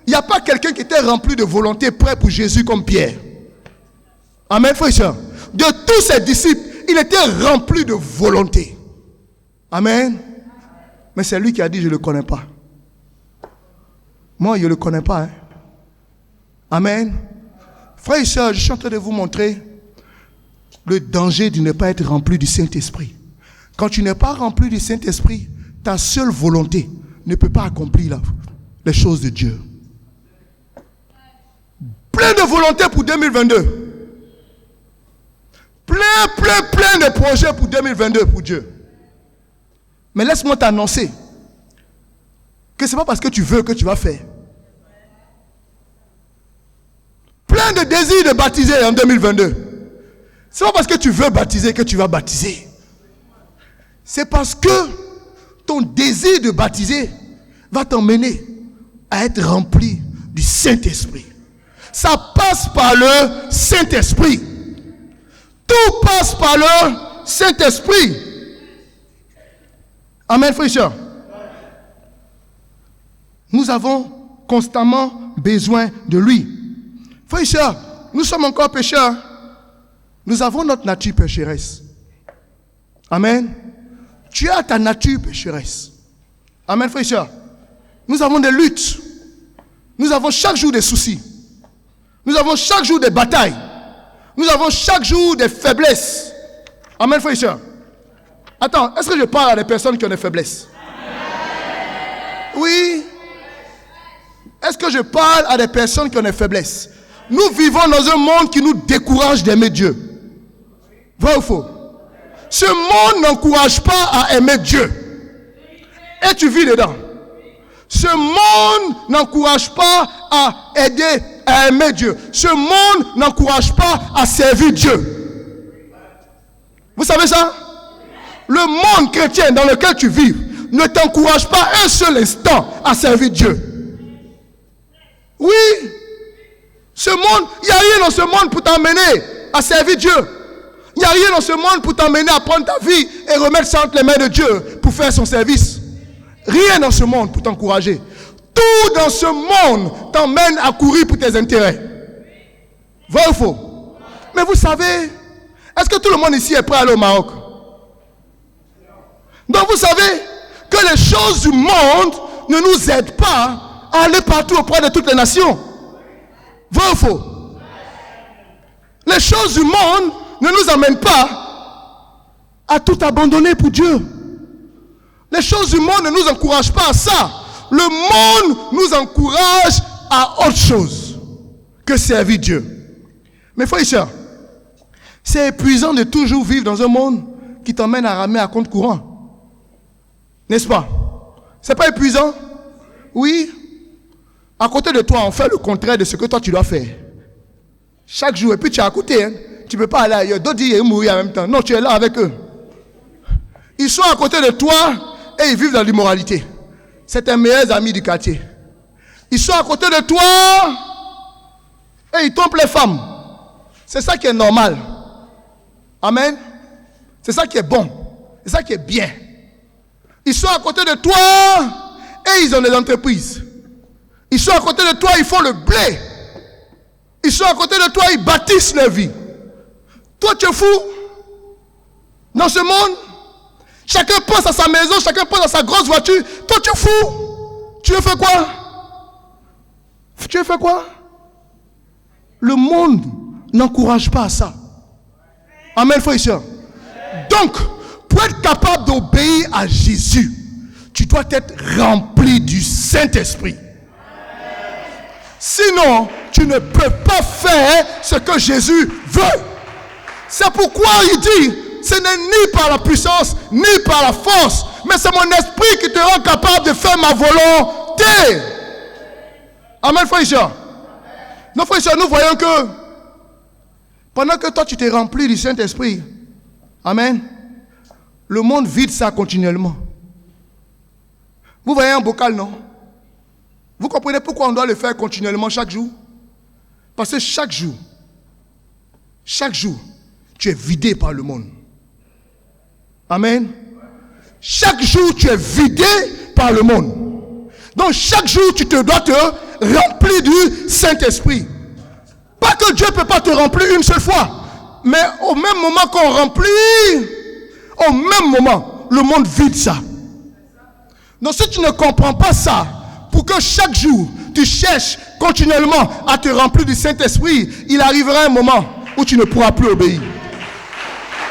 Il n'y a pas quelqu'un qui était rempli de volonté, prêt pour Jésus comme Pierre. Amen, frères et sœurs. De tous ses disciples, il était rempli de volonté. Amen. Mais c'est lui qui a dit, je ne le connais pas. Moi, je ne le connais pas. Amen. Frères et sœurs, je suis en train de vous montrer le danger de ne pas être rempli du Saint-Esprit. Quand tu n'es pas rempli du Saint-Esprit, ta seule volonté ne peut pas accomplir les choses de Dieu. Plein de volonté pour 2022. Plein de projets pour 2022 pour Dieu. Mais laisse-moi t'annoncer que ce n'est pas parce que tu veux que tu vas faire. Plein plein de désirs de baptiser en 2022. C'est pas parce que tu veux baptiser que tu vas baptiser. C'est parce que ton désir de baptiser va t'emmener à être rempli du Saint-Esprit. Ça passe par le Saint-Esprit. Tout passe par le Saint-Esprit. Amen, frères et sœurs. Nous avons constamment besoin de lui. Frères et sœurs, nous sommes encore pécheurs. Nous avons notre nature pécheresse. Amen. Tu as ta nature pécheresse. Amen, frères et sœurs. Nous avons des luttes. Nous avons chaque jour des soucis. Nous avons chaque jour des batailles. Nous avons chaque jour des faiblesses. Amen, frères et sœurs. Attends, est-ce que je parle à des personnes qui ont des faiblesses? Oui. Est-ce que je parle à des personnes qui ont des faiblesses? Nous vivons dans un monde qui nous décourage d'aimer Dieu. Vrai ou faux? Ce monde n'encourage pas à aimer Dieu. Et tu vis dedans. Ce monde n'encourage pas à aider, à aimer Dieu. Ce monde n'encourage pas à servir Dieu. Vous savez ça? Le monde chrétien dans lequel tu vis ne t'encourage pas un seul instant à servir Dieu. Oui. Ce monde, il n'y a rien dans ce monde pour t'emmener à servir Dieu. Il n'y a rien dans ce monde pour t'emmener à prendre ta vie et remettre ça entre les mains de Dieu pour faire son service. Rien dans ce monde pour t'encourager. Tout dans ce monde t'emmène à courir pour tes intérêts. Vrai ou faux? Mais vous savez, est-ce que tout le monde ici est prêt à aller au Maroc? Donc vous savez que les choses du monde ne nous aident pas à aller partout auprès de toutes les nations. Vrai ou faux? Les choses du monde ne nous amènent pas à tout abandonner pour Dieu. Les choses du monde ne nous encouragent pas à ça. Le monde nous encourage à autre chose que servir Dieu. Mais frères et sœurs, c'est épuisant de toujours vivre dans un monde qui t'emmène à ramer à compte courant. N'est-ce pas? C'est pas épuisant? Oui. À côté de toi, on fait le contraire de ce que toi tu dois faire. Chaque jour, et puis tu es à côté, hein. Tu ne peux pas aller ailleurs. D'autres disent qu'ils mourir en même temps. Non, tu es là avec eux. Ils sont à côté de toi et ils vivent dans l'immoralité. C'est tes meilleurs amis du quartier. Ils sont à côté de toi et ils trompent les femmes. C'est ça qui est normal. Amen. C'est ça qui est bon. C'est ça qui est bien. Ils sont à côté de toi et ils ont des entreprises. Ils sont à côté de toi, ils font le blé. Ils sont à côté de toi, ils bâtissent leur vie. Toi, tu es fou. Dans ce monde, chacun pense à sa maison, chacun pense à sa grosse voiture. Toi, tu es fou. Tu veux faire quoi? Tu veux faire quoi? Le monde n'encourage pas à ça. Amen, frères et sœurs. Donc, pour être capable d'obéir à Jésus, tu dois être rempli du Saint-Esprit. Sinon, tu ne peux pas faire ce que Jésus veut. C'est pourquoi il dit, ce n'est ni par la puissance, ni par la force, mais c'est mon esprit qui te rend capable de faire ma volonté. Amen, frères et sœurs. Nos frères et sœurs, nous voyons que pendant que toi tu t'es rempli du Saint-Esprit, amen, le monde vide ça continuellement. Vous voyez un bocal, non? Vous comprenez pourquoi on doit le faire continuellement chaque jour? Parce que chaque jour, tu es vidé par le monde. Amen. Chaque jour, tu es vidé par le monde. Donc chaque jour, tu te dois te remplir du Saint-Esprit. Pas que Dieu ne peut pas te remplir une seule fois, mais au même moment qu'on remplit, au même moment, le monde vide ça. Donc si tu ne comprends pas ça, pour que chaque jour, tu cherches continuellement à te remplir du Saint-Esprit, il arrivera un moment où tu ne pourras plus obéir.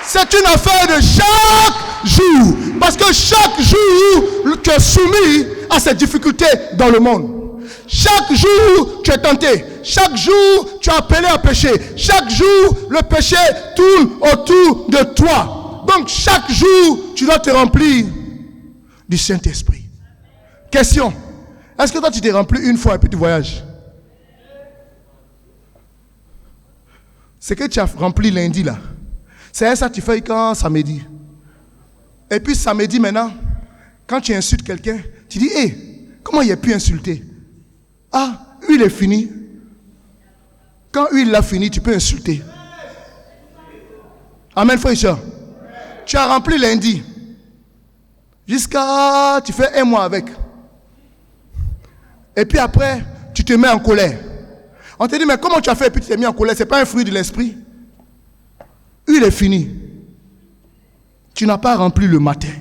C'est une affaire de chaque jour. Parce que chaque jour, tu es soumis à ces difficultés dans le monde. Chaque jour, tu es tenté. Chaque jour, tu es appelé à pécher. Chaque jour, le péché tourne autour de toi. Donc, chaque jour, tu dois te remplir du Saint-Esprit. Question. Est-ce que toi, tu t'es rempli une fois et puis tu voyages? Ce que tu as rempli lundi là, c'est ça que tu fais quand samedi. Et puis samedi maintenant, quand tu insultes quelqu'un, tu dis, hé, comment il a pu insulter? Ah, lui il est fini. Quand lui il l'a fini, tu peux insulter. Amen, frère et soeur. Tu as rempli lundi. Jusqu'à, tu fais un mois avec. Et puis après, tu te mets en colère. On te dit, mais comment tu as fait et puis tu t'es mis en colère? Ce n'est pas un fruit de l'esprit. Il est fini. Tu n'as pas rempli le matin.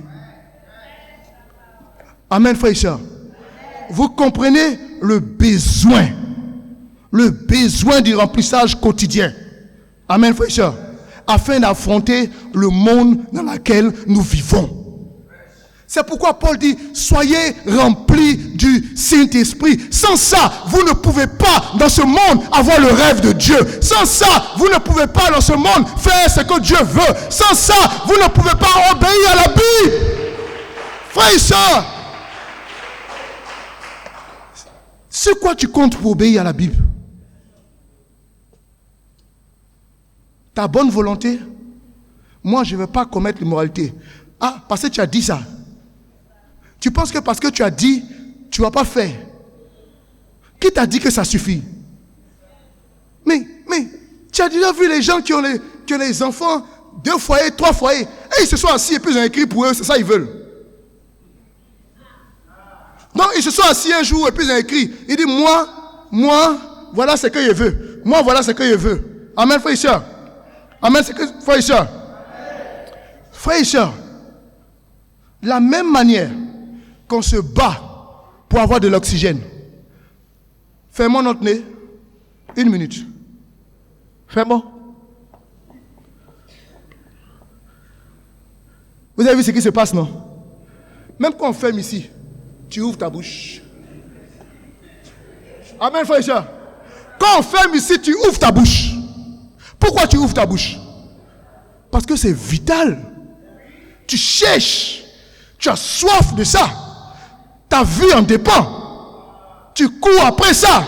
Amen, frère et soeur. Vous comprenez le besoin du remplissage quotidien. Amen, frère et soeur. Afin d'affronter le monde dans lequel nous vivons. C'est pourquoi Paul dit, soyez remplis du Saint-Esprit. Sans ça, vous ne pouvez pas dans ce monde avoir le rêve de Dieu. Sans ça, vous ne pouvez pas dans ce monde faire ce que Dieu veut. Sans ça, vous ne pouvez pas obéir à la Bible. Frère et soeur, c'est quoi tu comptes pour obéir à la Bible? Ta bonne volonté? Moi, je ne veux pas commettre l'immoralité. Ah, parce que tu as dit ça. Tu penses que parce que tu as dit, tu ne vas pas faire. Qui t'a dit que ça suffit? Mais, tu as déjà vu les gens qui ont les enfants, 2 foyers, 3 foyers. Et ils se sont assis et puis ils ont écrit pour eux, c'est ça qu'ils veulent. Donc ils se sont assis un jour et puis ils ont écrit. Ils disent, moi, voilà ce que je veux. Moi, voilà ce que je veux. Amen, frère et soeur. Amen, frère et soeur. Frère et soeur, la même manière qu'on se bat pour avoir de l'oxygène. Fermons notre nez. 1 minute. Fermons. Vous avez vu ce qui se passe, non? Même quand on ferme ici, tu ouvres ta bouche. Amen, frère et soeur. Quand on ferme ici, tu ouvres ta bouche. Pourquoi tu ouvres ta bouche? Parce que c'est vital. Tu cherches. Tu as soif de ça. Ta vie en dépend. Tu cours après ça.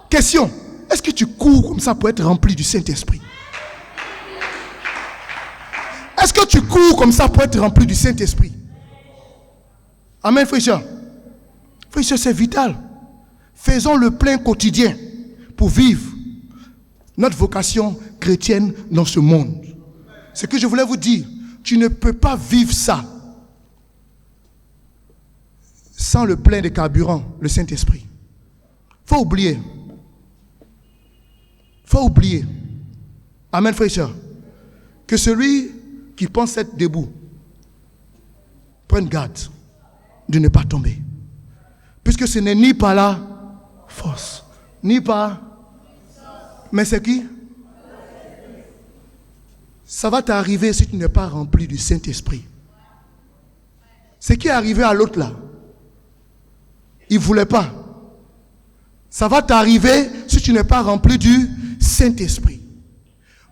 Question. Est-ce que tu cours comme ça pour être rempli du Saint-Esprit? Est-ce que tu cours comme ça pour être rempli du Saint-Esprit? Amen, frère et soeur. Frère et soeur, c'est vital. Faisons le plein quotidien pour vivre notre vocation chrétienne dans ce monde. Ce que je voulais vous dire, tu ne peux pas vivre ça sans le plein de carburant, le Saint-Esprit. Faut oublier. Faut oublier. Amen, frère et soeur. Que celui qui pense être debout prenne garde de ne pas tomber. Puisque ce n'est ni par la force, ni par... Mais c'est qui? Ça va t'arriver si tu n'es pas rempli du Saint-Esprit. Ce qui est arrivé à l'autre là, il ne voulait pas. Ça va t'arriver si tu n'es pas rempli du Saint-Esprit.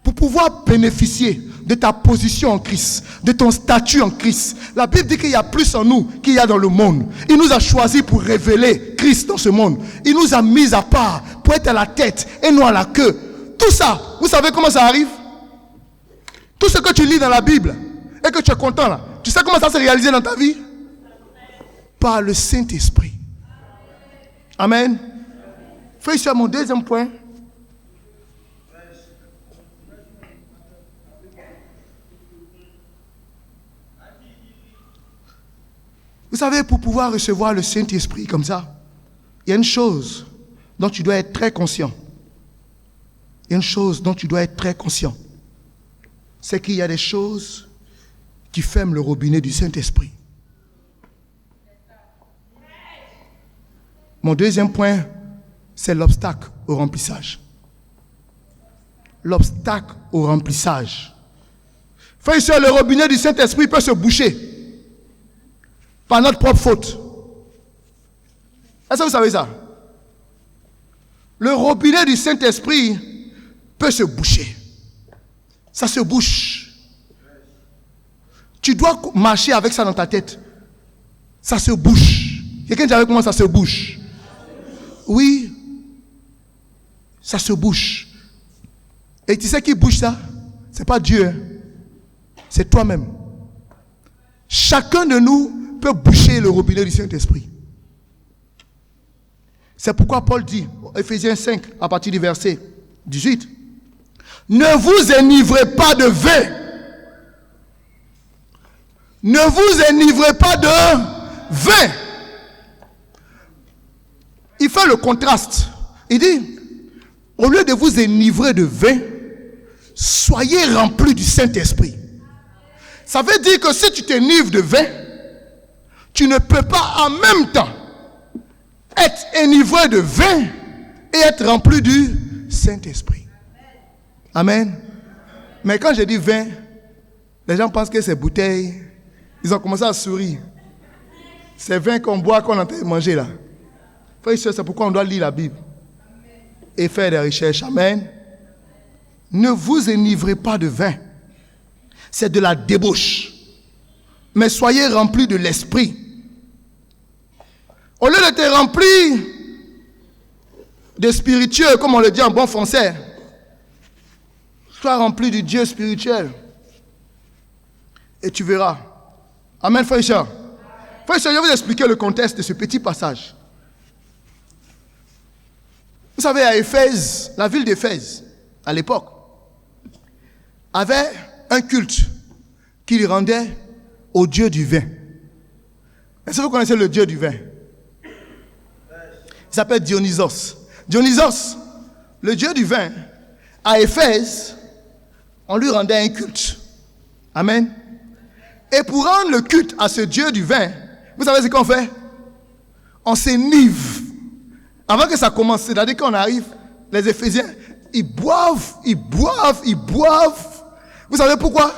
Pour pouvoir bénéficier de ta position en Christ, de ton statut en Christ. La Bible dit qu'il y a plus en nous qu'il y a dans le monde. Il nous a choisis pour révéler Christ dans ce monde. Il nous a mis à part pour être à la tête et non à la queue. Tout ça, vous savez comment ça arrive? Tout ce que tu lis dans la Bible et que tu es content là, tu sais comment ça s'est réalisé dans ta vie? Par le Saint-Esprit. Amen. Frère, c'est mon deuxième point. Vous savez, pour pouvoir recevoir le Saint-Esprit comme ça, il y a une chose dont tu dois être très conscient. Il y a une chose dont tu dois être très conscient. C'est qu'il y a des choses qui ferment le robinet du Saint-Esprit. Mon deuxième point, c'est l'obstacle au remplissage. L'obstacle au remplissage. Frère et sœurs, le robinet du Saint-Esprit peut se boucher par notre propre faute. Est-ce que vous savez ça? Le robinet du Saint-Esprit peut se boucher. Ça se bouche. Tu dois marcher avec ça dans ta tête. Ça se bouche. Quelqu'un dit avec moi, ça se bouche. Oui, ça se bouche. Et tu sais qui bouge ça? Ce n'est pas Dieu, hein. C'est toi-même. Chacun de nous peut boucher le robinet du Saint-Esprit. C'est pourquoi Paul dit, Ephésiens 5, à partir du verset 18, ne vous enivrez pas de vin. Ne vous enivrez pas de vin. Il fait le contraste. Il dit, au lieu de vous enivrer de vin, soyez remplis du Saint-Esprit. Ça veut dire que si tu t'enivres de vin, tu ne peux pas en même temps être enivré de vin et être rempli du Saint-Esprit. Amen. Mais quand je dis vin, les gens pensent que c'est bouteille. Ils ont commencé à sourire. C'est vin qu'on boit, qu'on est en train de manger là. Frère et soeur, c'est pourquoi on doit lire la Bible et faire des recherches. Amen. Ne vous enivrez pas de vin. C'est de la débauche. Mais soyez remplis de l'esprit. Au lieu d'être remplis de spiritueux, comme on le dit en bon français, sois rempli du Dieu spirituel. Et tu verras. Amen, frère et soeur. Frère et soeur, je vais vous expliquer le contexte de ce petit passage. Vous savez, à Éphèse, la ville d'Éphèse, à l'époque, avait un culte qu'il rendait au Dieu du vin. Est-ce que vous connaissez le Dieu du vin? Il s'appelle Dionysos. Dionysos, le Dieu du vin, à Éphèse, on lui rendait un culte. Amen. Et pour rendre le culte à ce Dieu du vin, vous savez ce qu'on fait? On s'énive. Avant que ça commence, c'est-à-dire qu'on arrive, les Éphésiens, ils boivent. Vous savez pourquoi?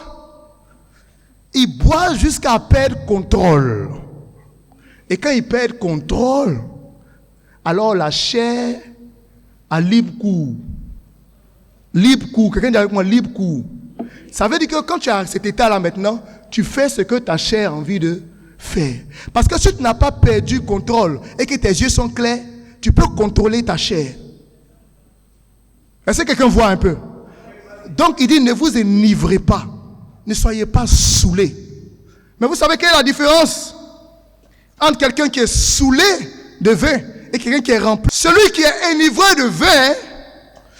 Ils boivent jusqu'à perdre contrôle. Et quand ils perdent contrôle, alors la chair a libre cours. Libre cours. Quelqu'un dit avec moi, libre cours. Ça veut dire que quand tu as cet état-là maintenant, tu fais ce que ta chair a envie de faire. Parce que si tu n'as pas perdu contrôle et que tes yeux sont clairs, tu peux contrôler ta chair. Est-ce que quelqu'un voit un peu? Donc il dit, ne vous enivrez pas. Ne soyez pas saoulés. Mais vous savez quelle est la différence entre quelqu'un qui est saoulé de vin et quelqu'un qui est rempli? Celui qui est enivré de vin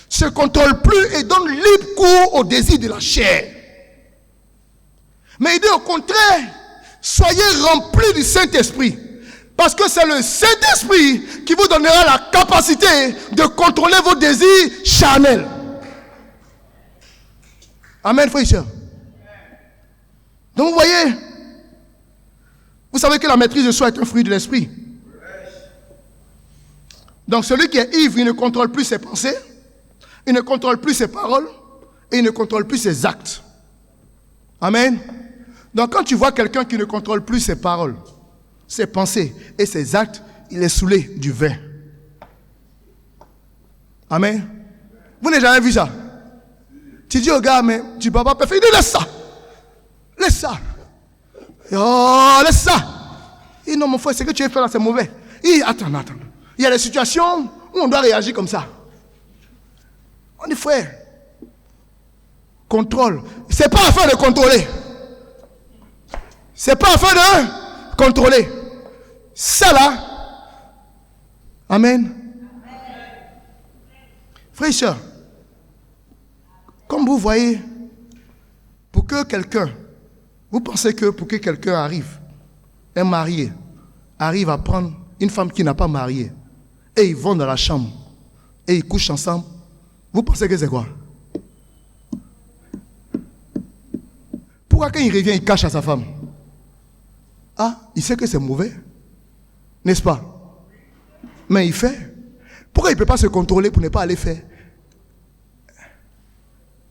se contrôle plus et donne libre cours au désir de la chair. Mais il dit au contraire, soyez remplis du Saint-Esprit. Parce que c'est le Saint-Esprit qui vous donnera la capacité de contrôler vos désirs charnels. Amen, frère et soeur. Donc vous voyez, vous savez que la maîtrise de soi est un fruit de l'esprit. Donc celui qui est ivre, il ne contrôle plus ses pensées, il ne contrôle plus ses paroles et il ne contrôle plus ses actes. Amen. Donc quand tu vois quelqu'un qui ne contrôle plus ses paroles, ses pensées et ses actes, il est saoulé du vin. Amen. Vous n'avez jamais vu ça? Tu dis au gars, mais tu ne peux pas faire. Il dit, laisse ça. Laisse ça. Oh, laisse ça. Il dit, non, mon frère, ce que tu veux faire là, c'est mauvais. Il dit, attends. Il y a des situations où on doit réagir comme ça. On dit, frère, contrôle. Ce n'est pas afin de contrôler. Ce n'est pas afin de contrôler. Ça là. Amen. Frères et sœurs, comme vous voyez, pour que quelqu'un, vous pensez que pour que quelqu'un arrive, un marié, arrive à prendre une femme qui n'a pas marié, et ils vont dans la chambre, et ils couchent ensemble, vous pensez que c'est quoi? Pourquoi quand il revient, il cache à sa femme? Ah, il sait que c'est mauvais, n'est-ce pas? Mais il fait. Pourquoi il ne peut pas se contrôler pour ne pas aller faire?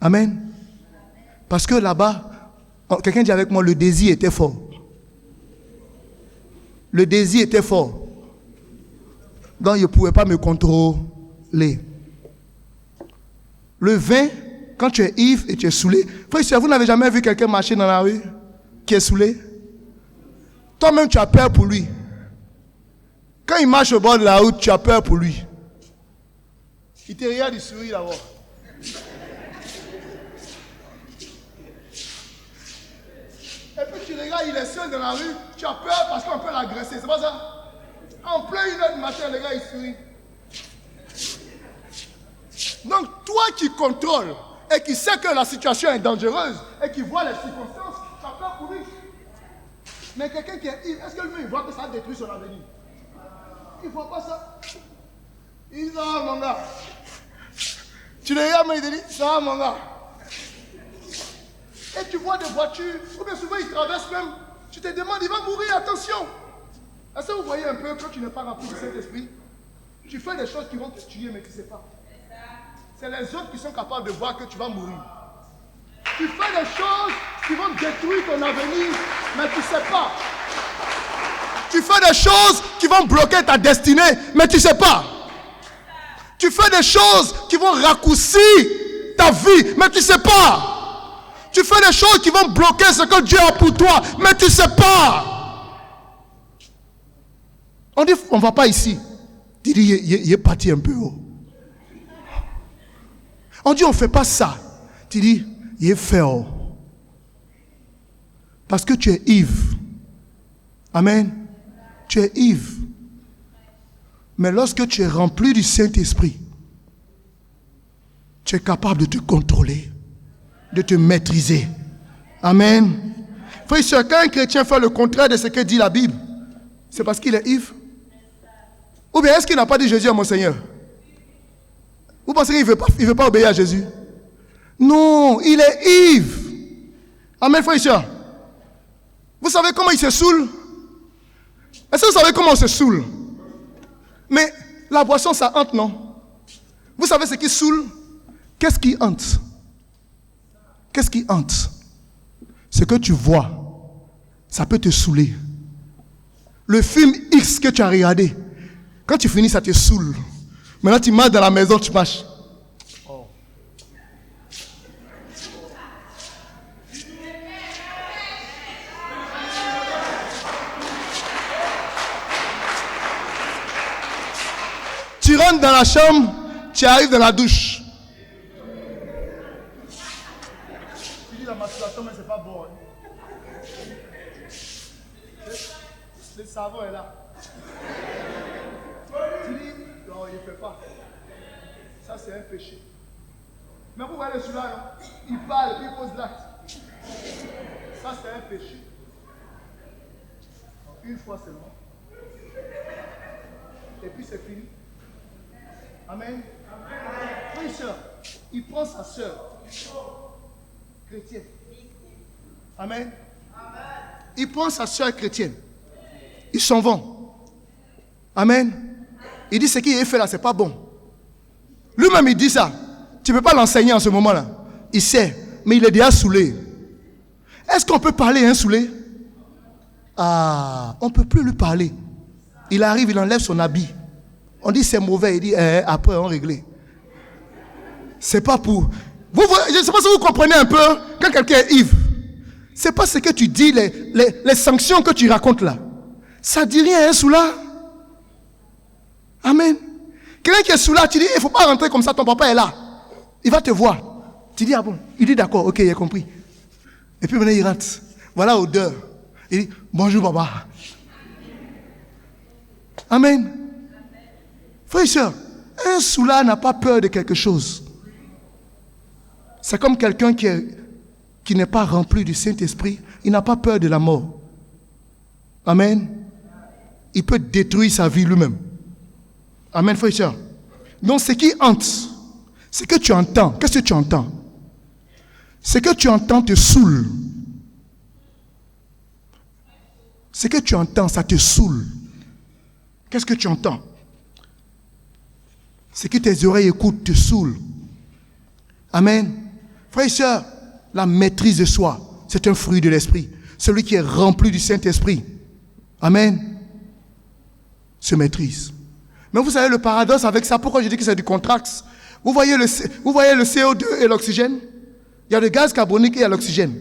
Amen. Parce que là-bas, quelqu'un dit avec moi, le désir était fort. Le désir était fort. Donc il ne pouvait pas me contrôler. Le vin, quand tu es ivre et tu es saoulé, frère, vous n'avez jamais vu quelqu'un marcher dans la rue qui est saoulé? Toi-même, tu as peur pour lui. Quand il marche au bord de la route, tu as peur pour lui. Il te regarde, il sourit d'abord. gars, il est seul dans la rue, tu as peur parce qu'on peut l'agresser, c'est pas ça? En plein 1h du matin, le gars, il sourit. Donc, toi qui contrôles et qui sais que la situation est dangereuse et qui vois les circonstances, tu as peur pour lui. Mais quelqu'un qui est ivre, est-ce que lui, il voit que ça détruit son avenir? Il ne voit pas ça. Il dit, ça va, mon gars. Tu le regardes, mais il te dit, ça va, mon gars. Et tu vois des voitures, ou bien souvent, ils traversent même. Tu te demandes, il va mourir, attention. Est-ce que vous voyez un peu, quand tu n'es pas rempli du Saint-Esprit, tu fais des choses qui vont te tuer, mais tu ne sais pas. C'est les autres qui sont capables de voir que tu vas mourir. Tu fais des choses qui vont détruire ton avenir, mais tu ne sais pas. Tu fais des choses qui vont bloquer ta destinée, mais tu ne sais pas. Tu fais des choses qui vont raccourcir ta vie, mais tu ne sais pas. Tu fais des choses qui vont bloquer ce que Dieu a pour toi, mais tu ne sais pas. On dit, on ne va pas ici. Tu dis, il est parti un peu haut. On dit, on ne fait pas ça. Tu dis, il est fait haut. Parce que tu es ivre. Amen. Tu es ivre. Mais lorsque tu es rempli du Saint-Esprit, tu es capable de te contrôler, de te maîtriser. Amen. Frère, si un chrétien fait le contraire de ce que dit la Bible, c'est parce qu'il est ivre. Ou bien est-ce qu'il n'a pas dit Jésus à mon Seigneur? Vous pensez qu'il ne veut pas obéir à Jésus? Non, il est ivre. Amen, frère et soeur. Vous savez comment il se saoule? Est-ce que vous savez comment on se saoule? Mais la boisson, ça hante, non? Vous savez ce qui saoule? Qu'est-ce qui hante? Qu'est-ce qui hante? Ce que tu vois, ça peut te saouler. Le film X que tu as regardé, quand tu finis, ça te saoule. Maintenant, tu marches dans la maison, tu marches. Oh. Tu rentres dans la chambre, tu arrives dans la douche. Tu dis la masturbation, mais c'est pas bon. Le savon est là. Tu dis, non, il ne fait pas. Ça, c'est un péché. Mais vous voyez celui-là, non? Il parle et puis il pose l'acte. Ça, c'est un péché. Donc, une fois seulement. Et puis c'est fini. Amen. Frère et soeur, il prend sa soeur chrétienne. Amen. Il prend sa soeur chrétienne. Ils s'en vont. Amen. Il dit ce qu'il a fait là, c'est pas bon. Lui-même, il dit ça. Tu ne peux pas l'enseigner en ce moment-là. Il sait, mais il est déjà saoulé. Est-ce qu'on peut parler à un saoulé? Ah, on ne peut plus lui parler. Il arrive, il enlève son habit. On dit c'est mauvais, il dit après on règle. C'est pas pour... je ne sais pas si vous comprenez un peu quand quelqu'un est ivre. C'est pas ce que tu dis, les sanctions que tu racontes là. Ça dit rien à un soula. Amen. Quelqu'un qui est soula, tu dis, il ne faut pas rentrer comme ça, ton papa est là. Il va te voir. Tu dis, ah bon? Il dit, d'accord, ok, il a compris. Et puis maintenant, il rentre. Voilà l'odeur. Il dit, bonjour papa. Amen. Frère et soeur, un soula n'a pas peur de quelque chose. C'est comme quelqu'un qui n'est pas rempli du Saint-Esprit. Il n'a pas peur de la mort. Amen. Il peut détruire sa vie lui-même. Amen, frère et soeur. Donc, ce qui hante, c'est que tu entends. Qu'est-ce que tu entends? Ce que tu entends te saoule. Ce que tu entends, ça te saoule. Qu'est-ce que tu entends? Ce que tes oreilles écoutent te saoule. Amen. Frère et soeur, la maîtrise de soi, c'est un fruit de l'esprit. Celui qui est rempli du Saint-Esprit, amen, se maîtrise. Mais vous savez le paradoxe avec ça, pourquoi je dis que c'est du contraste? Vous voyez le CO2 et l'oxygène? Il y a le gaz carbonique et il y a l'oxygène.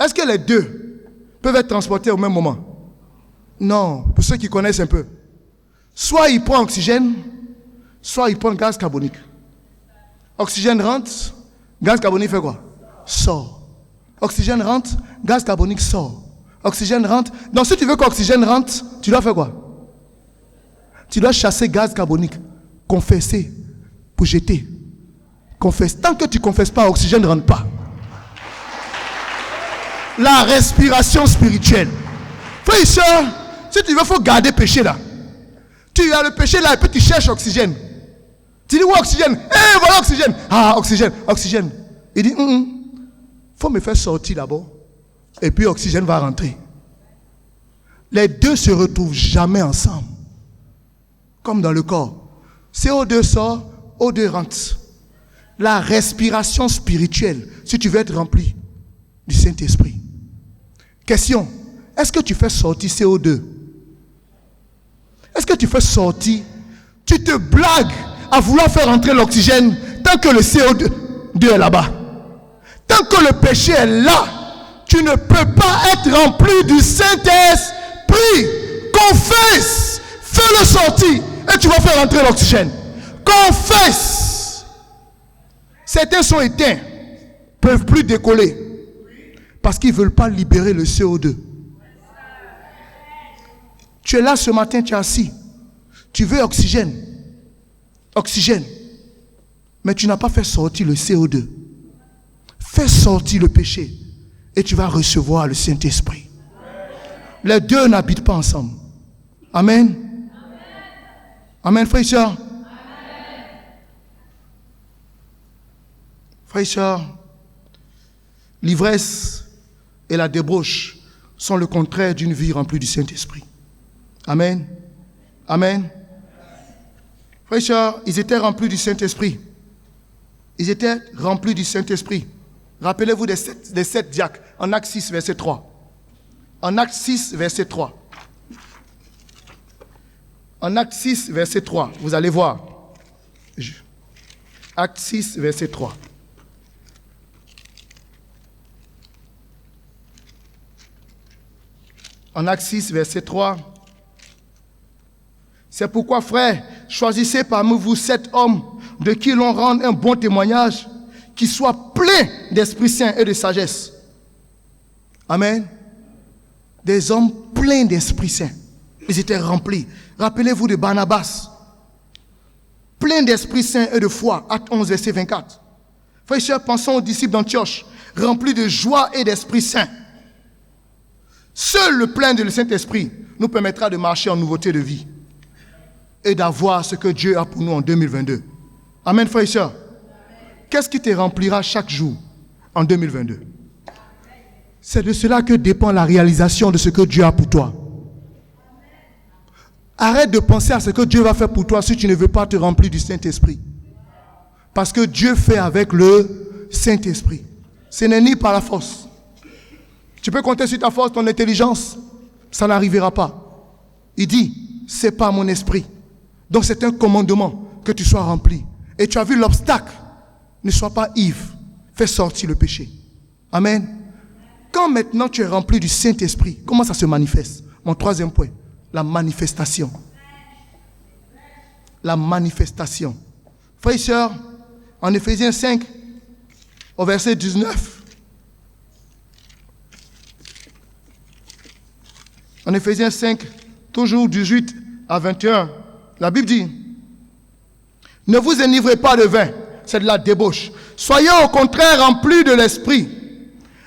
Est-ce que les deux peuvent être transportés au même moment? Non, pour ceux qui connaissent un peu. Soit il prend oxygène, soit il prend gaz carbonique. Oxygène rentre, gaz carbonique fait quoi? Sort. Oxygène rentre, gaz carbonique sort. Oxygène rentre. Donc si tu veux qu'oxygène rentre, tu dois faire quoi? Tu dois chasser gaz carbonique. Confesser pour jeter. Confesse. Tant que tu ne confesses pas, oxygène ne rentre pas. La respiration spirituelle. Frère et soeur, si tu veux, il faut garder le péché là. Tu as le péché là et puis tu cherches oxygène. Tu dis, où oxygène? Eh, voilà oxygène. Ah, oxygène, oxygène. Il dit, faut me faire sortir d'abord. Et puis oxygène va rentrer. Les deux se retrouvent jamais ensemble. Comme dans le corps. CO2 sort, O2 rentre. La respiration spirituelle, si tu veux être rempli du Saint-Esprit. Question, est-ce que tu fais sortir CO2? Est-ce que tu fais sortir? Tu te blagues à vouloir faire entrer l'oxygène tant que le CO2 est là-bas. Tant que le péché est là, tu ne peux pas être rempli du Saint-Esprit. Confesse, fais-le sortir et tu vas faire entrer l'oxygène. Confesse. Certains sont éteints, ne peuvent plus décoller parce qu'ils ne veulent pas libérer le CO2. Tu es là ce matin, tu es assis. Tu veux oxygène. Oxygène. Mais tu n'as pas fait sortir le CO2. Fais sortir le péché. Et tu vas recevoir le Saint-Esprit. Les deux n'habitent pas ensemble. Amen. Amen, frère et soeur. Frère et soeur, l'ivresse et la débauche sont le contraire d'une vie remplie du Saint-Esprit. Amen. Amen. Frères et sœurs, ils étaient remplis du Saint-Esprit. Ils étaient remplis du Saint-Esprit. Rappelez-vous des sept diacres en Acte 6, verset 3. En Acte 6, verset 3. En Acte 6, verset 3, vous allez voir. Acte 6, verset 3. En Acte 6, verset 3. C'est pourquoi, frères, choisissez parmi vous 7 hommes de qui l'on rende un bon témoignage, qui soient pleins d'Esprit Saint et de sagesse. Amen. Des hommes pleins d'Esprit Saint. Ils étaient remplis. Rappelez-vous de Barnabas. Plein d'Esprit Saint et de foi. Acte 11, verset 24. Frères et sœurs, pensons aux disciples d'Antioche, remplis de joie et d'Esprit Saint. Seul le plein de le Saint-Esprit nous permettra de marcher en nouveauté de vie et d'avoir ce que Dieu a pour nous en 2022. Amen, frères et sœurs. Qu'est-ce qui te remplira chaque jour en 2022? C'est de cela que dépend la réalisation de ce que Dieu a pour toi. Arrête de penser à ce que Dieu va faire pour toi si tu ne veux pas te remplir du Saint-Esprit. Parce que Dieu fait avec le Saint-Esprit. Ce n'est ni par la force. Tu peux compter sur ta force, ton intelligence. Ça n'arrivera pas. Il dit, c'est par mon esprit. Donc c'est un commandement que tu sois rempli. Et tu as vu l'obstacle. Ne sois pas ivre. Fais sortir le péché. Amen. Quand maintenant tu es rempli du Saint-Esprit, comment ça se manifeste? Mon troisième point, la manifestation. La manifestation. Frères et sœurs, en Éphésiens 5, au verset 19. En Éphésiens 5, toujours 18 à 21, la Bible dit, ne vous enivrez pas de vin, c'est de la débauche. Soyez au contraire remplis de l'esprit.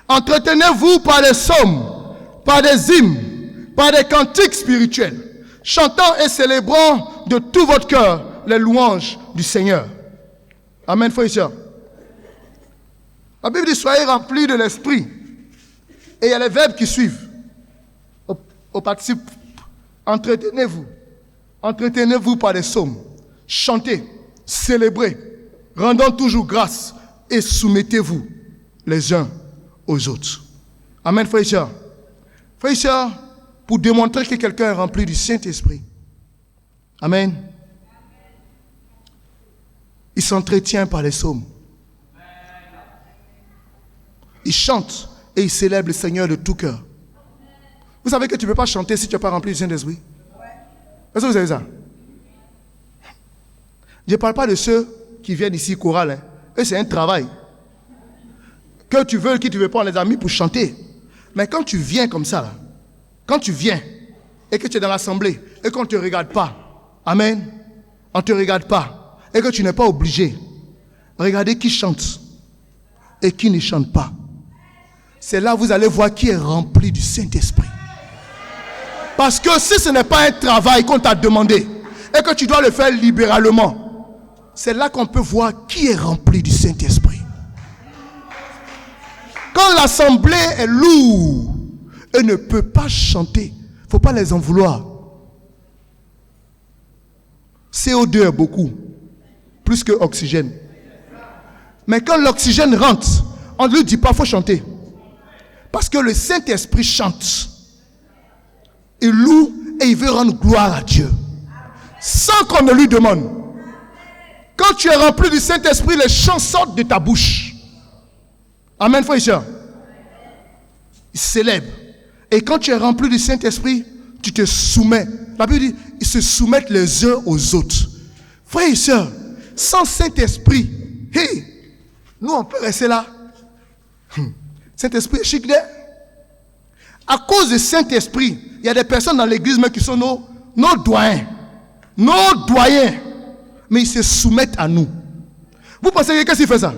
Entretenez-vous par des psaumes, par des hymnes, par des cantiques spirituels, chantant et célébrant de tout votre cœur les louanges du Seigneur. Amen, frères et sœurs. La Bible dit, soyez remplis de l'esprit. Et il y a les verbes qui suivent. Au participe, entretenez-vous. Entretenez-vous par des psaumes. Chantez, célébrez, rendons toujours grâce et soumettez-vous les uns aux autres. Amen, frères et sœurs. Frères et sœurs, pour démontrer que quelqu'un est rempli du Saint-Esprit. Amen. Il s'entretient par les psaumes. Il chante et il célèbre le Seigneur de tout cœur. Vous savez que tu ne peux pas chanter si tu n'es pas rempli du Saint-Esprit? Est-ce que vous savez ça? Je ne parle pas de ceux qui viennent ici chorale. Hein. Eux, c'est un travail. Que tu veux, qui tu veux pas, on les a mis pour chanter. Mais quand tu viens comme ça, là, Quand tu viens et que tu es dans l'assemblée et qu'on ne te regarde pas, amen, on ne te regarde pas et que tu n'es pas obligé, regardez qui chante et qui ne chante pas. C'est là que vous allez voir qui est rempli du Saint-Esprit. Parce que si ce n'est pas un travail qu'on t'a demandé et que tu dois le faire libéralement, c'est là qu'on peut voir qui est rempli du Saint-Esprit. Quand l'assemblée est lourde et ne peut pas chanter, il ne faut pas les en vouloir. CO2 est beaucoup, plus que oxygène. Mais quand l'oxygène rentre, on ne lui dit pas qu'il faut chanter. Parce que le Saint-Esprit chante. Il loue et il veut rendre gloire à Dieu. Sans qu'on ne lui demande. Quand tu es rempli du Saint-Esprit, les chants sortent de ta bouche. Amen, frère et soeur. Il célèbre. Et quand tu es rempli du Saint-Esprit, tu te soumets. La Bible dit, ils se soumettent les uns aux autres. Frère et soeur, sans Saint-Esprit, hey, nous on peut rester là. Saint-Esprit est chic là. À cause du Saint-Esprit, il y a des personnes dans l'église qui sont nos doyens. Nos doyens. Mais ils se soumettent à nous. Vous pensez que qu'est-ce qui fait ça?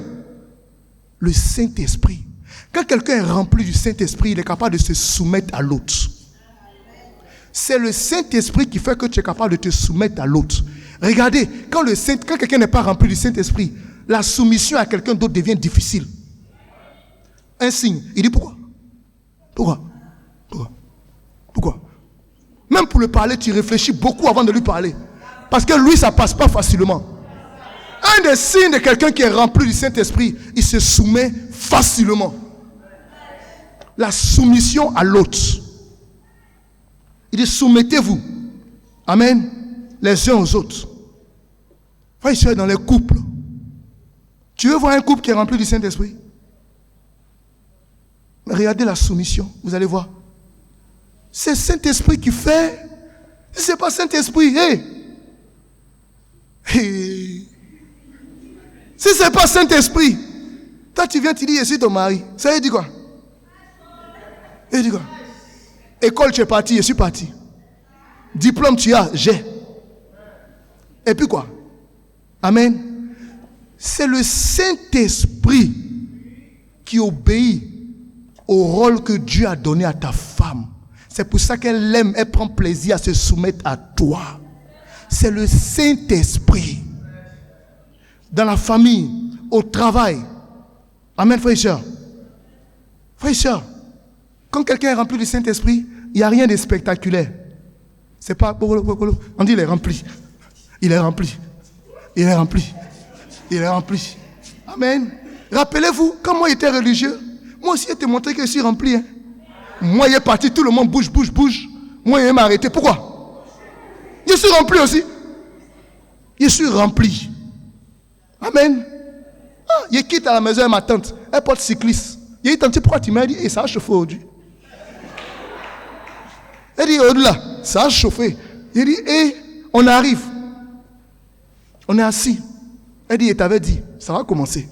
Le Saint-Esprit. Quand quelqu'un est rempli du Saint-Esprit, il est capable de se soumettre à l'autre. C'est le Saint-Esprit qui fait que tu es capable de te soumettre à l'autre. Regardez, quand quelqu'un n'est pas rempli du Saint-Esprit, la soumission à quelqu'un d'autre devient difficile. Un signe. Il dit pourquoi? Pourquoi? Même pour le parler, tu réfléchis beaucoup avant de lui parler. Parce que lui, ça ne passe pas facilement. Un des signes de quelqu'un qui est rempli du Saint-Esprit, il se soumet facilement. La soumission à l'autre. Il dit soumettez-vous. Amen. Les uns aux autres. Frère et soeur, dans les couples. Tu veux voir un couple qui est rempli du Saint-Esprit? Regardez la soumission. Vous allez voir. C'est Saint-Esprit qui fait. Si ce n'est pas Saint-Esprit, Si ce n'est pas Saint-Esprit, toi tu viens, tu dis, je suis ton mari. Ça veut dire quoi? Il dit quoi? École, tu es parti, je suis parti. Diplôme, tu as, j'ai. Et puis quoi? Amen. C'est le Saint-Esprit qui obéit au rôle que Dieu a donné à ta femme. C'est pour ça qu'elle aime, elle prend plaisir à se soumettre à toi. C'est le Saint-Esprit. Dans la famille, au travail. Amen, frère et soeur. Frère et soeur, quand quelqu'un est rempli du Saint-Esprit, il n'y a rien de spectaculaire. C'est pas... On dit il est rempli. Il est rempli. Il est rempli. Il est rempli. Amen. Rappelez-vous, quand moi j'étais religieux, moi aussi, je t'ai montré que je suis rempli. Hein. Moi, il est parti, tout le monde bouge. Moi, il m'a arrêté. Pourquoi? Je suis rempli aussi. Je suis rempli. Amen. Ah, je quitte à la maison de ma tante. Elle porte cycliste. Je dit, tante, pourquoi tu m'as dit, ça a chauffé aujourd'hui. Elle dit, au-delà, ça a chauffé. Je dit, on arrive. On est assis. Elle dit, je t'avais dit, ça va commencer.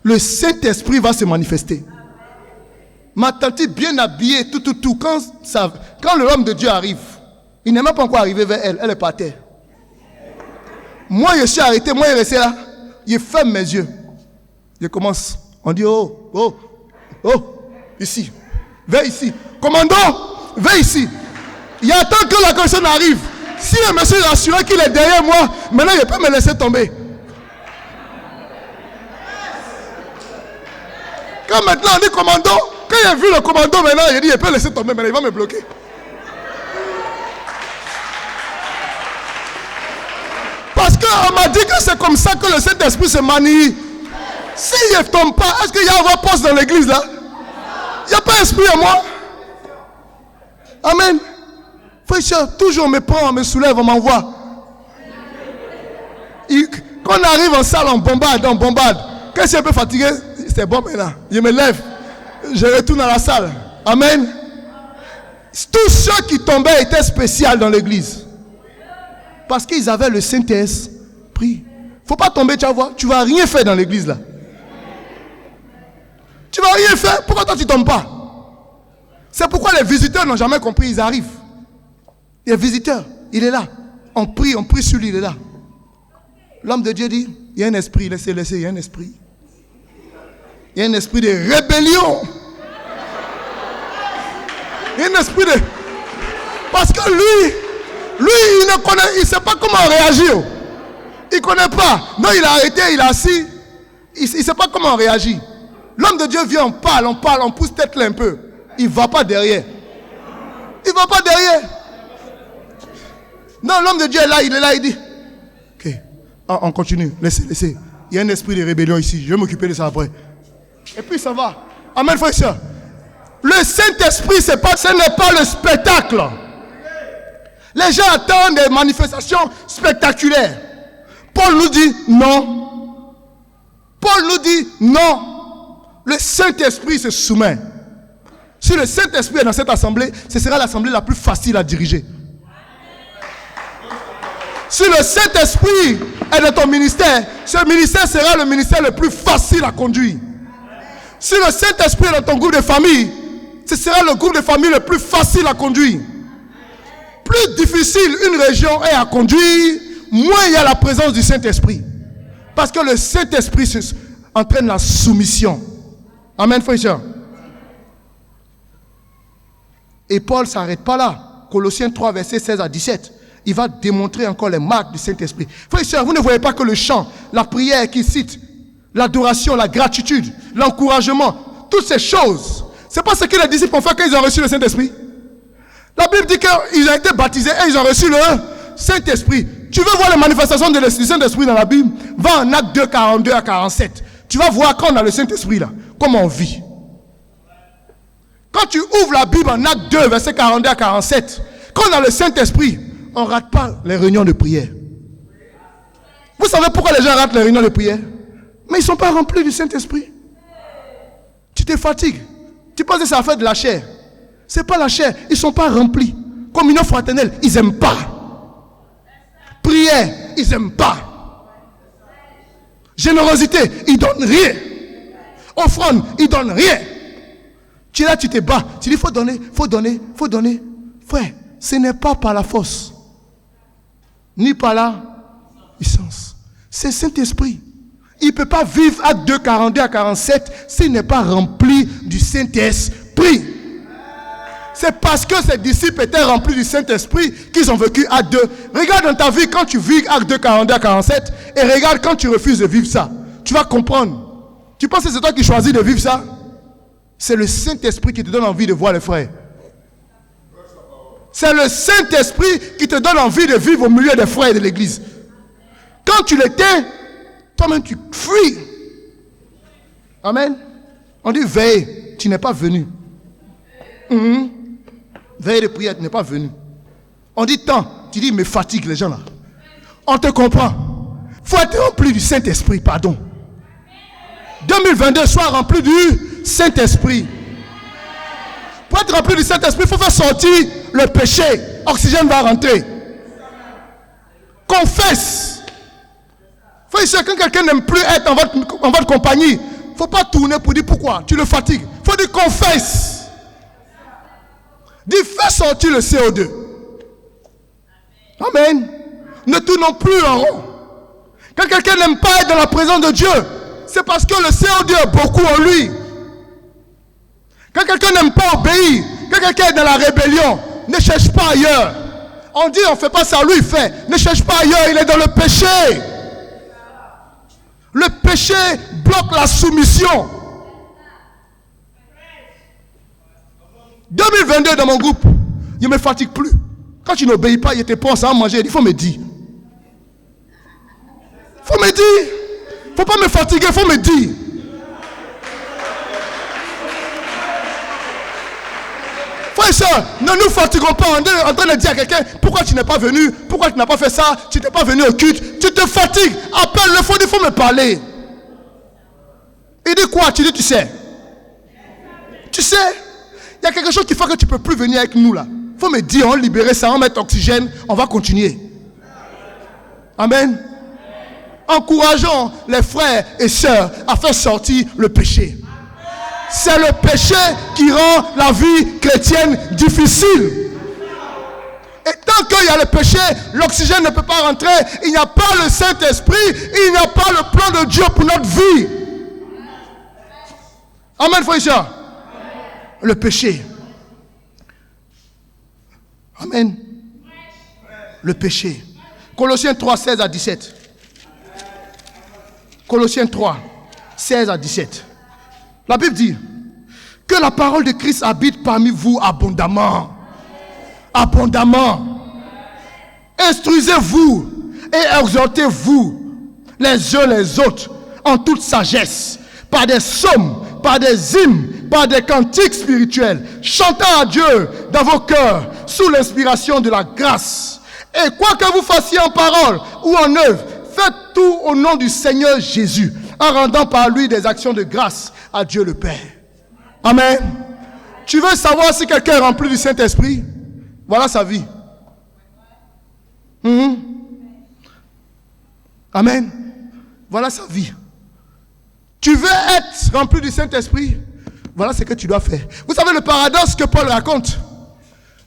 Le Saint-Esprit va se manifester. Ma tante bien habillée, tout. Quand le homme de Dieu arrive, il n'est même pas encore arrivé vers elle. Elle est par terre. Moi, je suis arrêté. Moi, je suis resté là. Je ferme mes yeux. Je commence. On dit, oh, ici. Viens ici. Commandant, viens ici. Il attend que la personne arrive. Si le monsieur est rassuré qu'il est derrière moi, maintenant, il peut me laisser tomber. Quand maintenant on dit commandant, quand il a vu le commandant maintenant, il dit il peut laisser tomber, maintenant il va me bloquer. Parce qu'on m'a dit que c'est comme ça que le Saint-Esprit se manie. S'il ne tombe pas, est-ce qu'il y a un vrai poste dans l'église là? Il n'y a pas esprit en moi. Amen. Frère, toujours on me prend, on me soulève, on m'envoie. Quand on arrive en salle, on bombarde. Quand je suis un peu fatigué, c'est bon maintenant. Je me lève. Je retourne à la salle. Amen. Tous ceux qui tombaient étaient spéciaux dans l'église. Parce qu'ils avaient le Saint-Esprit. Il ne faut pas tomber, tu vas voir. Tu ne vas rien faire dans l'église là. Tu ne vas rien faire. Pourquoi toi tu ne tombes pas? C'est pourquoi les visiteurs n'ont jamais compris, ils arrivent. Les visiteurs, il est là. On prie sur lui, il est là. L'homme de Dieu dit, il y a un esprit, laissez, il y a un esprit. Il y a un esprit de rébellion. Il y a un esprit de... Parce que lui, il ne connaît, il ne sait pas comment réagir. Il ne connaît pas. Non, il a arrêté, il a assis. Il ne sait pas comment on réagit. L'homme de Dieu vient, on parle, on pousse tête là un peu. Il ne va pas derrière. Il ne va pas derrière. Non, l'homme de Dieu est là, il dit. Ok, on continue, laissez. Il y a un esprit de rébellion ici, je vais m'occuper de ça après. Et puis ça va. Amen, frère et soeur. Le Saint-Esprit, ce n'est pas le spectacle. Les gens attendent des manifestations spectaculaires. Paul nous dit non. Paul nous dit non. Le Saint-Esprit se soumet. Si le Saint-Esprit est dans cette assemblée, ce sera l'assemblée la plus facile à diriger. Si le Saint-Esprit est dans ton ministère, ce ministère sera le ministère le plus facile à conduire. Si le Saint-Esprit est dans ton groupe de famille, ce sera le groupe de famille le plus facile à conduire. Plus difficile une région est à conduire, moins il y a la présence du Saint-Esprit. Parce que le Saint-Esprit entraîne la soumission. Amen, frère et soeur. Et Paul ne s'arrête pas là. Colossiens 3, versets 16 à 17. Il va démontrer encore les marques du Saint-Esprit. Frère et soeur, vous ne voyez pas que le chant, la prière qu'il cite, l'adoration, la gratitude, l'encouragement, toutes ces choses, c'est pas ce que les disciples ont fait quand ils ont reçu le Saint-Esprit. La Bible dit qu'ils ont été baptisés et ils ont reçu le Saint-Esprit. Tu veux voir les manifestations du Saint-Esprit dans la Bible? Va en Acte 2, 42 à 47. Tu vas voir quand on a le Saint-Esprit là, comment on vit. Quand tu ouvres la Bible en Acte 2, verset 42 à 47, quand on a le Saint-Esprit, on ne rate pas les réunions de prière. Vous savez pourquoi les gens ratent les réunions de prière? Mais ils ne sont pas remplis du Saint-Esprit. Tu te fatigues. Tu penses que ça fait de la chair. Ce n'est pas la chair. Ils ne sont pas remplis. Communion fraternelle, ils n'aiment pas. Prière, ils n'aiment pas. Générosité, ils ne donnent rien. Offrande, ils ne donnent rien. Tu es là, tu te bats. Tu dis, il faut donner, faut donner, faut donner. Frère, ce n'est pas par la force. Ni par la puissance. C'est Saint-Esprit. Il ne peut pas vivre Acte 2, 42 à 47 s'il n'est pas rempli du Saint-Esprit. C'est parce que ces disciples étaient remplis du Saint-Esprit qu'ils ont vécu Acte 2. Regarde dans ta vie quand tu vis Acte 2, 42 à 47 et regarde quand tu refuses de vivre ça. Tu vas comprendre. Tu penses que c'est toi qui choisis de vivre ça? C'est le Saint-Esprit qui te donne envie de voir les frères. C'est le Saint-Esprit qui te donne envie de vivre au milieu des frères et de l'église. Quand tu l'étais, toi-même tu fuis. Amen. On dit veille, tu n'es pas venu. Veille de prière, tu n'es pas venu. On dit temps, tu dis me fatigue les gens là. On te comprend. Il faut être rempli du Saint-Esprit, pardon. 2022, sois rempli du Saint-Esprit. Pour être rempli du Saint-Esprit, il faut faire sortir le péché. Oxygène va rentrer. Confesse. Quand quelqu'un n'aime plus être en votre compagnie, il ne faut pas tourner pour dire pourquoi. Tu le fatigues. Il faut dire confesse. Dis fais sortir le CO2. Amen. Ne tournons plus en rond. Quand quelqu'un n'aime pas être dans la présence de Dieu, c'est parce que le CO2 est beaucoup en lui. Quand quelqu'un n'aime pas obéir, quand quelqu'un est dans la rébellion, ne cherche pas ailleurs. On dit on ne fait pas ça, lui il fait. Ne cherche pas ailleurs, il est dans le péché. Le péché bloque la soumission. 2022 dans mon groupe, je ne me fatigue plus. Quand tu n'obéis pas, il te pense à manger. Il faut me dire. Il faut me dire. Il ne faut pas me fatiguer, il faut me dire. Frère et soeur, ne nous fatiguons pas en train de dire à quelqu'un pourquoi tu n'es pas venu, pourquoi tu n'as pas fait ça, tu n'es pas venu au culte, tu te fatigues, appelle-le, il faut me parler. Il dit quoi? Tu dis tu sais. Tu sais, il y a quelque chose qui fait que tu ne peux plus venir avec nous là. Il faut me dire, on va libérer ça, on va mettre oxygène, on va continuer. Amen. Encourageons les frères et sœurs à faire sortir le péché. C'est le péché qui rend la vie chrétienne difficile. Et tant qu'il y a le péché, l'oxygène ne peut pas rentrer. Il n'y a pas le Saint-Esprit. Il n'y a pas le plan de Dieu pour notre vie. Amen, frère. Le péché. Amen. Le péché. Colossiens 3, 16 à 17. Colossiens 3, 16 à 17. La Bible dit que la parole de Christ habite parmi vous abondamment. Abondamment. Instruisez-vous et exhortez-vous les uns les autres en toute sagesse, par des psaumes, par des hymnes, par des cantiques spirituels, chantant à Dieu dans vos cœurs sous l'inspiration de la grâce. Et quoi que vous fassiez en parole ou en œuvre, faites tout au nom du Seigneur Jésus, en rendant par lui des actions de grâce à Dieu le Père. Amen. Tu veux savoir si quelqu'un est rempli du Saint-Esprit? Voilà sa vie. Amen. Voilà sa vie. Tu veux être rempli du Saint-Esprit? Voilà ce que tu dois faire. Vous savez le paradoxe que Paul raconte?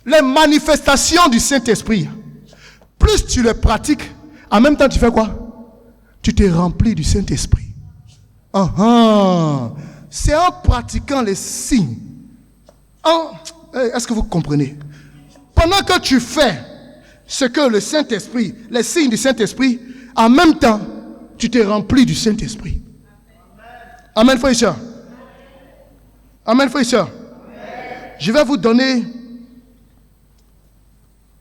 Les manifestations du Saint-Esprit. Plus tu les pratiques, en même temps tu fais quoi? Tu te remplis du Saint-Esprit. C'est en pratiquant les signes. Est-ce que vous comprenez? Pendant que tu fais ce que le Saint-Esprit, les signes du Saint-Esprit, en même temps, tu te remplis du Saint-Esprit. Amen, frère et soeur. Amen, frère et soeur. Je vais vous donner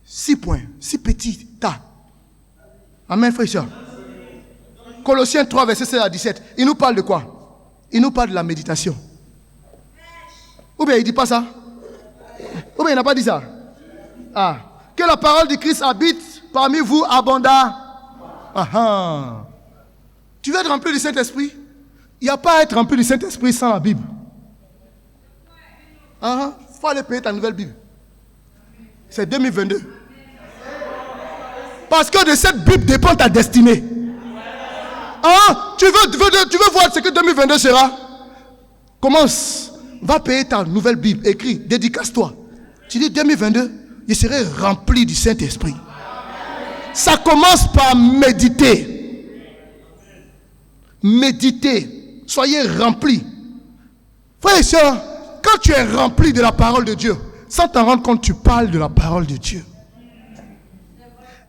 6 points, 6 petits tas. Amen, frère et soeur. Colossiens 3, verset 16 à 17. Il nous parle de quoi? Il nous parle de la méditation. Ou bien il ne dit pas ça? Ou bien il n'a pas dit ça? Que la parole de Christ habite parmi vous abondamment. Tu veux être rempli du Saint-Esprit? Il n'y a pas à être rempli du Saint-Esprit sans la Bible. Il faut aller payer ta nouvelle Bible. C'est 2022. Parce que de cette Bible dépend ta destinée. Tu veux voir ce que 2022 sera? Commence. Va payer ta nouvelle Bible. Écris, dédicace-toi. Tu dis 2022, je serai rempli du Saint-Esprit. Ça commence par méditer. Méditer. Soyez remplis. Frères et sœurs, quand tu es rempli de la parole de Dieu, sans t'en rendre compte, tu parles de la parole de Dieu.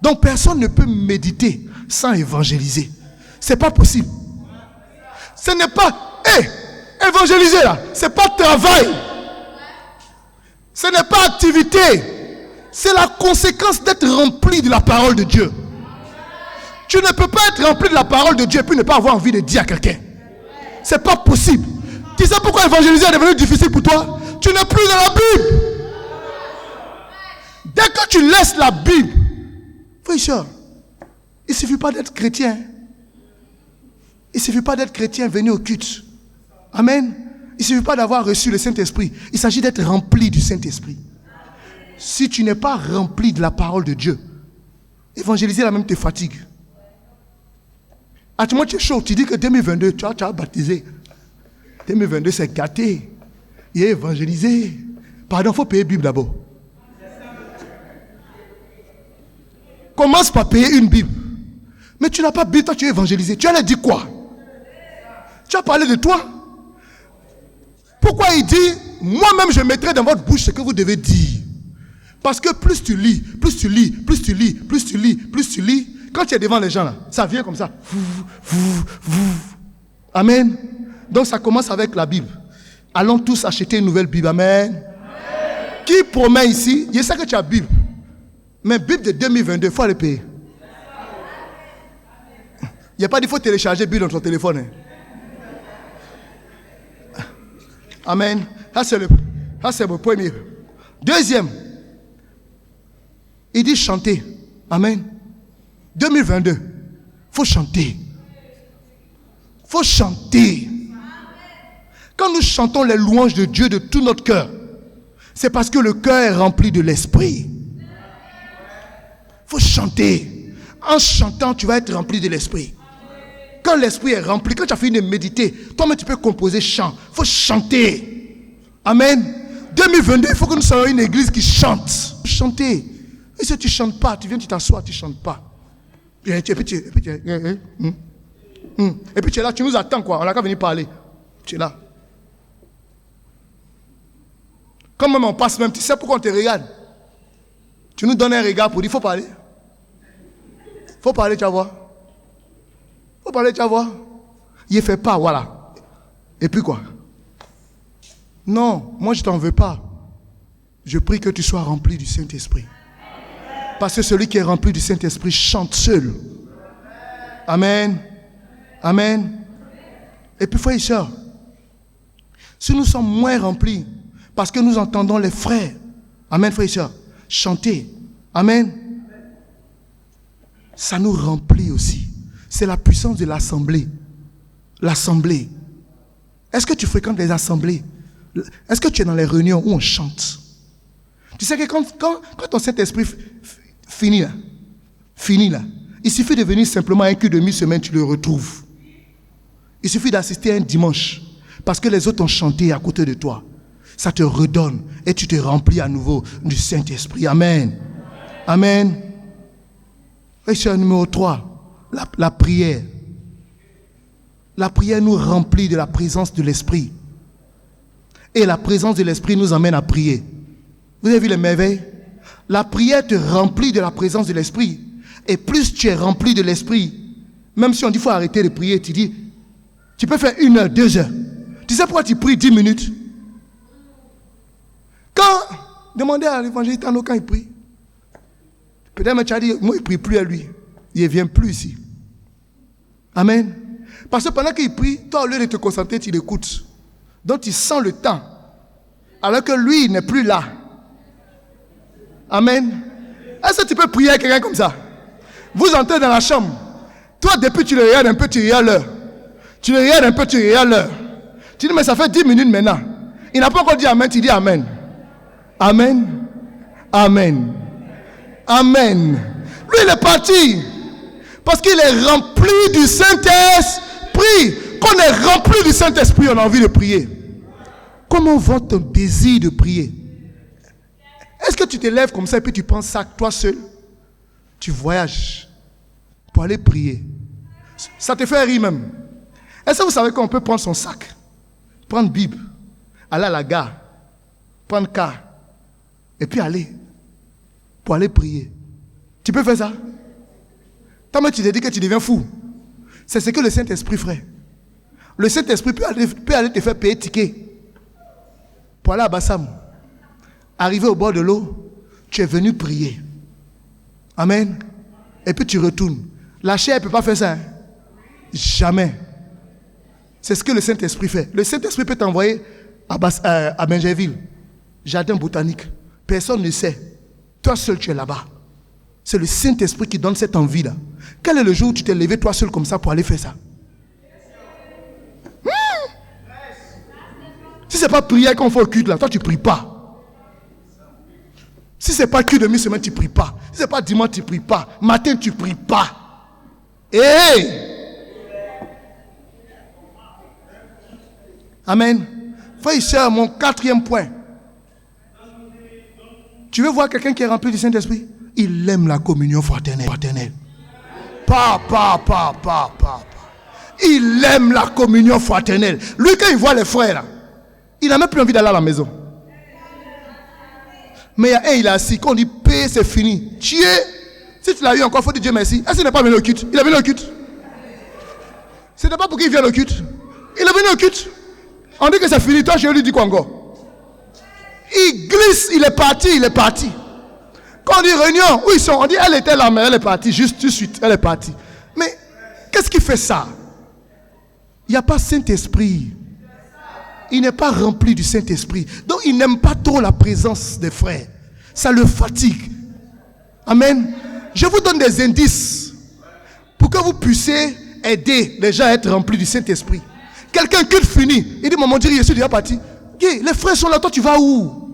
Donc personne ne peut méditer sans évangéliser. C'est pas possible. Ce n'est pas, évangéliser là, c'est pas travail. Ce n'est pas activité. C'est la conséquence d'être rempli de la parole de Dieu. Tu ne peux pas être rempli de la parole de Dieu et puis ne pas avoir envie de dire à quelqu'un. C'est pas possible. Tu sais pourquoi évangéliser est devenu difficile pour toi? Tu n'es plus dans la Bible. Dès que tu laisses la Bible, frère, il ne suffit pas d'être chrétien. Il ne suffit pas d'être chrétien, venir au culte. Amen. Il ne suffit pas d'avoir reçu le Saint-Esprit. Il s'agit d'être rempli du Saint-Esprit. Si tu n'es pas rempli de la parole de Dieu, évangéliser la même te fatigue. À tout moment tu es chaud, tu dis que 2022, tu as baptisé. 2022 c'est gâté. Il est évangélisé. Pardon, il faut payer Bible d'abord. Commence par payer une Bible. Mais tu n'as pas Bible, toi tu es évangélisé. Tu allais dire quoi? Tu as parlé de toi. Pourquoi il dit, moi-même je mettrai dans votre bouche ce que vous devez dire. Parce que plus tu lis, plus tu lis, plus tu lis, plus tu lis, plus tu lis, quand tu es devant les gens là, ça vient comme ça. Amen. Donc ça commence avec la Bible. Allons tous acheter une nouvelle Bible. Amen. Amen. Qui promet ici? Je sais que tu as Bible. Mais Bible de 2022, il faut aller payer. Il n'y a pas dit qu'il faut télécharger Bible dans ton téléphone. Hein. Amen. Ça c'est le premier. Deuxième, il dit chanter. Amen. 2022, il faut chanter. Il faut chanter. Quand nous chantons les louanges de Dieu de tout notre cœur, c'est parce que le cœur est rempli de l'esprit. Il faut chanter. En chantant, tu vas être rempli de l'esprit. Quand l'esprit est rempli, quand tu as fini de méditer, toi-même tu peux composer chant. Il faut chanter. Amen. 2022, il faut que nous soyons une église qui chante. Chanter. Et si tu ne chantes pas, tu viens, tu t'assois, tu ne chantes pas. Et puis tu es là, tu nous attends quoi. On n'a qu'à venir parler. Tu es là. Quand même on passe même, tu sais pourquoi on te regarde. Tu nous donnes un regard pour dire, il faut parler. Il faut parler, tu vas voir. Il faut parler, tu vas voir. Il ne fait pas, voilà. Et puis quoi? Non, moi je ne t'en veux pas. Je prie que tu sois rempli du Saint-Esprit. Parce que celui qui est rempli du Saint-Esprit chante seul. Amen. Amen. Et puis frères et sœurs, si nous sommes moins remplis, parce que nous entendons les frères, amen frères et sœurs, chanter, amen, ça nous remplit aussi. C'est la puissance de l'assemblée. L'assemblée. Est-ce que tu fréquentes les assemblées? Est-ce que tu es dans les réunions où on chante? Tu sais que quand ton Saint-Esprit finit là, il suffit de venir simplement un cul de mi-semaine, tu le retrouves. Il suffit d'assister un dimanche, parce que les autres ont chanté à côté de toi. Ça te redonne et tu te remplis à nouveau du Saint-Esprit. Amen. Amen. Et c'est numéro 3, la prière. La prière nous remplit de la présence de l'Esprit. Et la présence de l'Esprit nous emmène à prier. Vous avez vu les merveilles? La prière te remplit de la présence de l'Esprit. Et plus tu es rempli de l'Esprit, même si on dit qu'il faut arrêter de prier, tu dis, tu peux faire 1 heure, 2 heures. Tu sais pourquoi tu pries 10 minutes? Demandez à l'évangéliste quand il prie. Peut-être que tu as dit, moi il ne prie plus à lui. Il ne vient plus ici. Amen. Parce que pendant qu'il prie, toi au lieu de te concentrer, tu l'écoutes. Donc tu sens le temps. Alors que lui, il n'est plus là. Amen. Est-ce que tu peux prier avec quelqu'un comme ça? Vous entrez dans la chambre. Toi, depuis tu le regardes un peu, tu regardes l'heure. Tu le regardes un peu, tu regardes l'heure. Tu dis, mais ça fait 10 minutes maintenant. Il n'a pas encore dit Amen, tu dis Amen. Amen. Amen. Amen. Lui, il est parti. Parce qu'il est rempli du Saint-Esprit. Quand on est rempli du Saint-Esprit, on a envie de prier. Comment va ton désir de prier? Est-ce que tu te lèves comme ça et puis tu penses ça toi seul? Tu voyages pour aller prier. Ça te fait rire même. Est-ce que vous savez qu'on peut prendre son sac, prendre Bible, aller à la gare, prendre car, et puis aller pour aller prier? Tu peux faire ça? Toi-même tu te dis que tu deviens fou. C'est ce que le Saint-Esprit ferait. Le Saint-Esprit peut aller te faire payer ticket pour aller à Bassam. Arrivé au bord de l'eau, tu es venu prier. Amen. Et puis tu retournes. La chair ne peut pas faire ça. Hein? Jamais. C'est ce que le Saint-Esprit fait. Le Saint-Esprit peut t'envoyer à Benjerville, jardin botanique. Personne ne sait. Toi seul, tu es là-bas. C'est le Saint-Esprit qui donne cette envie-là. Quel est le jour où tu t'es levé toi seul comme ça pour aller faire ça? Si ce n'est pas prière qu'on fait au culte là, toi tu ne pries pas. Si ce n'est pas culte de mi-semaine, tu ne pries pas. Si ce n'est pas dimanche, tu ne pries pas. Matin, tu ne pries pas. Amen. Frère et sœur, mon 4e point. Tu veux voir quelqu'un qui est rempli du Saint-Esprit? Il aime la communion fraternelle. Il aime la communion fraternelle. Lui, quand il voit les frères là, il n'a même plus envie d'aller à la maison. Mais il est assis. Quand on dit paix, c'est fini. Tu es. Si tu l'as eu encore, il faut dire Dieu merci. Est-ce qu'il n'est pas venu au culte? Il est venu au culte. Ce n'est pas pour qu'il vienne au culte. Il est venu au culte. On dit que c'est fini. Toi, je lui dis quoi encore? Il glisse, il est parti. Quand on dit réunion, où ils sont? On dit elle était là, mais elle est partie. Juste tout de suite, elle est partie. Mais qu'est-ce qui fait ça? Il n'y a pas Saint-Esprit. Il n'est pas rempli du Saint-Esprit. Donc il n'aime pas trop la présence des frères. Ça le fatigue. Amen. Je vous donne des indices pour que vous puissiez aider les gens à être remplis du Saint-Esprit. Quelqu'un qui finit, il dit maman Dieu, je suis déjà parti. Les frères sont là, toi tu vas où?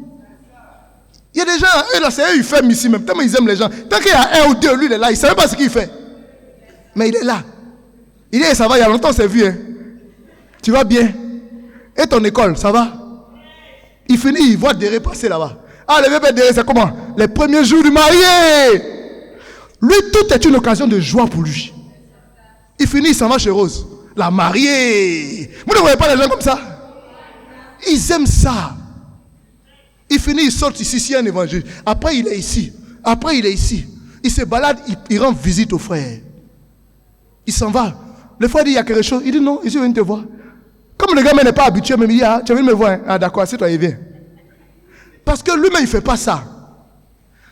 Il y a des gens, eux là, c'est eux, ils ferment ici même. Tellement ils aiment les gens. Tant qu'il y a un ou deux, lui il est là, il ne sait même pas ce qu'il fait. Mais il est là. Il dit, ça va, il y a longtemps, c'est vu. Hein. Tu vas bien. Et ton école, ça va? Il finit, il voit Déré passer là-bas. Ah, le bébé Déré, c'est comment? Les premiers jours du marié. Lui, tout est une occasion de joie pour lui. Il finit, il s'en va chez Rose. La mariée. Vous ne voyez pas les gens comme ça? Ils aiment ça. Il finit, il sort ici, s'il y a un évangile. Après, il est ici. Après, il est ici. Il se balade, il rend visite aux frères. Il s'en va. Le frère dit, il y a quelque chose. Il dit, non, ici, je viens te voir. Comme le gars n'est pas habitué, mais il dit, ah, tu viens me voir. Hein? Ah, d'accord, assieds-toi, il vient. Parce que lui-même, il ne fait pas ça.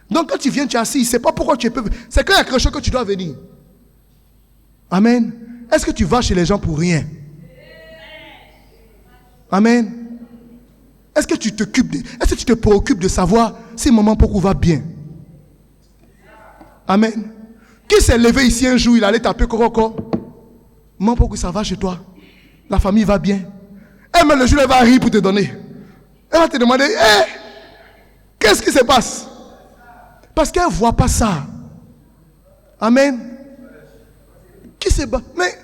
Donc, quand tu viens, tu es assis, il ne sait pas pourquoi tu peux. C'est quand il y a quelque chose que tu dois venir. Amen. Est-ce que tu vas chez les gens pour rien? Amen. Est-ce que tu te préoccupes de savoir si maman Pokou va bien? Amen. Qui s'est levé ici un jour, il allait taper Koroko? Maman Pokou, ça va chez toi? La famille va bien? Eh, mais le jour, elle va rire pour te donner. Elle va te demander, eh, qu'est-ce qui se passe? Parce qu'elle ne voit pas ça. Amen. Qui se bat? Mais,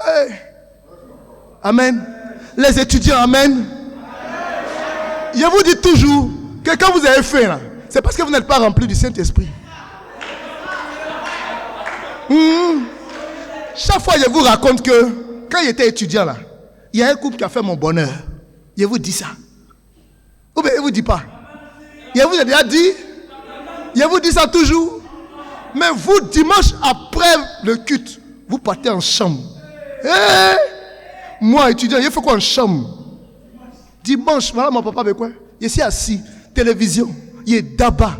hey. Amen. Les étudiants, amen. Je vous dis toujours que quand vous avez fait là, c'est parce que vous n'êtes pas rempli du Saint-Esprit. Chaque fois, je vous raconte que quand j'étais étudiant là, il y a un couple qui a fait mon bonheur. Je vous dis ça. Ou bien je ne vous dis pas. Je vous ai déjà dit. Je vous dis ça toujours. Mais vous, dimanche après le culte, vous partez en chambre. Moi, étudiant, il faut quoi en chambre? Dimanche, voilà mon papa avec quoi? Il est assis, télévision, il est d'abord.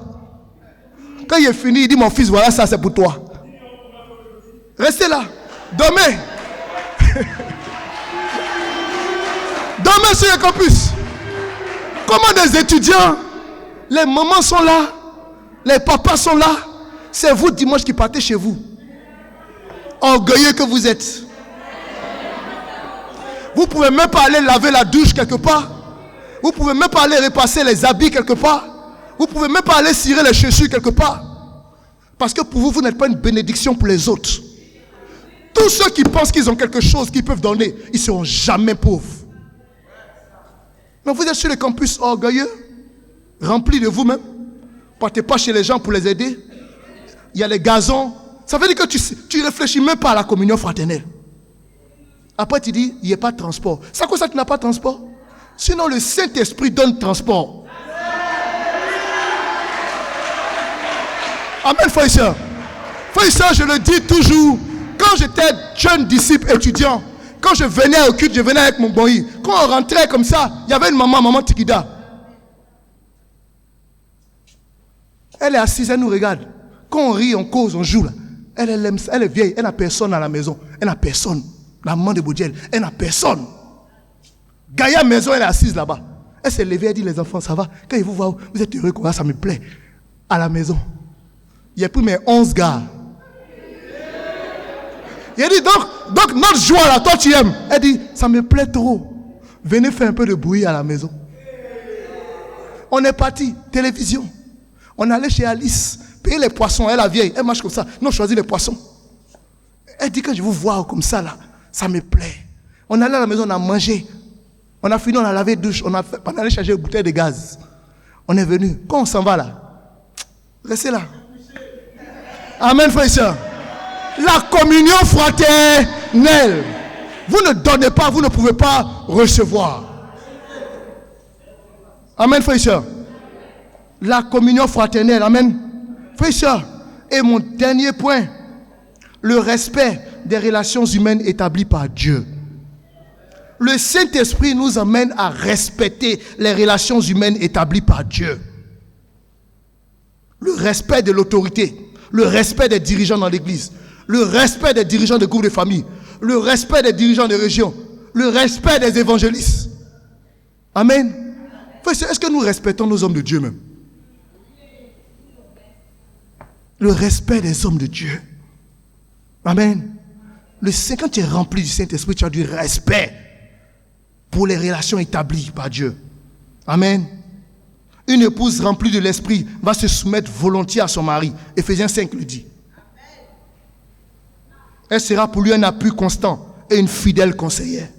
Quand il est fini, il dit, mon fils, voilà ça, c'est pour toi. Restez là. Dormez. Dormez sur le campus. Comment des étudiants, les mamans sont là, les papas sont là. C'est vous dimanche qui partez chez vous. Orgueilleux que vous êtes. Vous ne pouvez même pas aller laver la douche quelque part. Vous ne pouvez même pas aller repasser les habits quelque part. Vous ne pouvez même pas aller cirer les chaussures quelque part. Parce que pour vous, vous n'êtes pas une bénédiction pour les autres. Tous ceux qui pensent qu'ils ont quelque chose qu'ils peuvent donner, ils ne seront jamais pauvres. Mais vous êtes sur le campus orgueilleux, rempli de vous-même. Partez pas chez les gens pour les aider. Il y a les gazons. Ça veut dire que tu réfléchis même pas à la communion fraternelle. Après tu dis, il n'y a pas de transport. C'est à cause ça que tu n'as pas de transport? Sinon le Saint-Esprit donne transport. Amen, frères et sœurs. Frères et sœurs, je le dis toujours. Quand j'étais jeune disciple, étudiant, quand je venais au culte, je venais avec mon boy. Quand on rentrait comme ça, il y avait une maman Tikida. Elle est assise, elle nous regarde. Quand on rit, on cause, on joue là. Elle est vieille, elle n'a personne à la maison. Elle n'a personne. La maman de Boudiel, elle n'a personne. Gaïa maison, elle est assise là-bas. Elle s'est levée, elle dit, les enfants, ça va? Quand ils vous voient, vous êtes heureux, quoi, ça me plaît. À la maison. Il y a plus mes 11 gars. Il a dit, donc notre joie là, toi tu aimes. Elle dit, ça me plaît trop. Venez faire un peu de bruit à la maison. On est parti, télévision. On allait chez Alice, payer les poissons. Elle, la vieille, elle marche comme ça. Non, choisis les poissons. Elle dit, quand je vous vois comme ça là, ça me plaît. On allait à la maison, on a mangé. On a fini, on a lavé douche. On allait charger une bouteille de gaz. On est venu. Quand on s'en va là, restez là. Amen, frères et sœurs. La communion fraternelle. Vous ne donnez pas, vous ne pouvez pas recevoir. Amen, frères et sœurs. La communion fraternelle. Amen. Frères et sœurs. Et mon dernier point. Le respect des relations humaines établies par Dieu. Le Saint-Esprit nous amène à respecter les relations humaines établies par Dieu. Le respect de l'autorité. Le respect des dirigeants dans l'église. Le respect des dirigeants de groupes de famille. Le respect des dirigeants de région. Le respect des évangélistes. Amen. Est-ce que nous respectons nos hommes de Dieu même? Le respect des hommes de Dieu. Amen. Quand tu es rempli du Saint-Esprit, tu as du respect pour les relations établies par Dieu. Amen. Une épouse remplie de l'Esprit va se soumettre volontiers à son mari. Éphésiens 5 le dit. Elle sera pour lui un appui constant et une fidèle conseillère.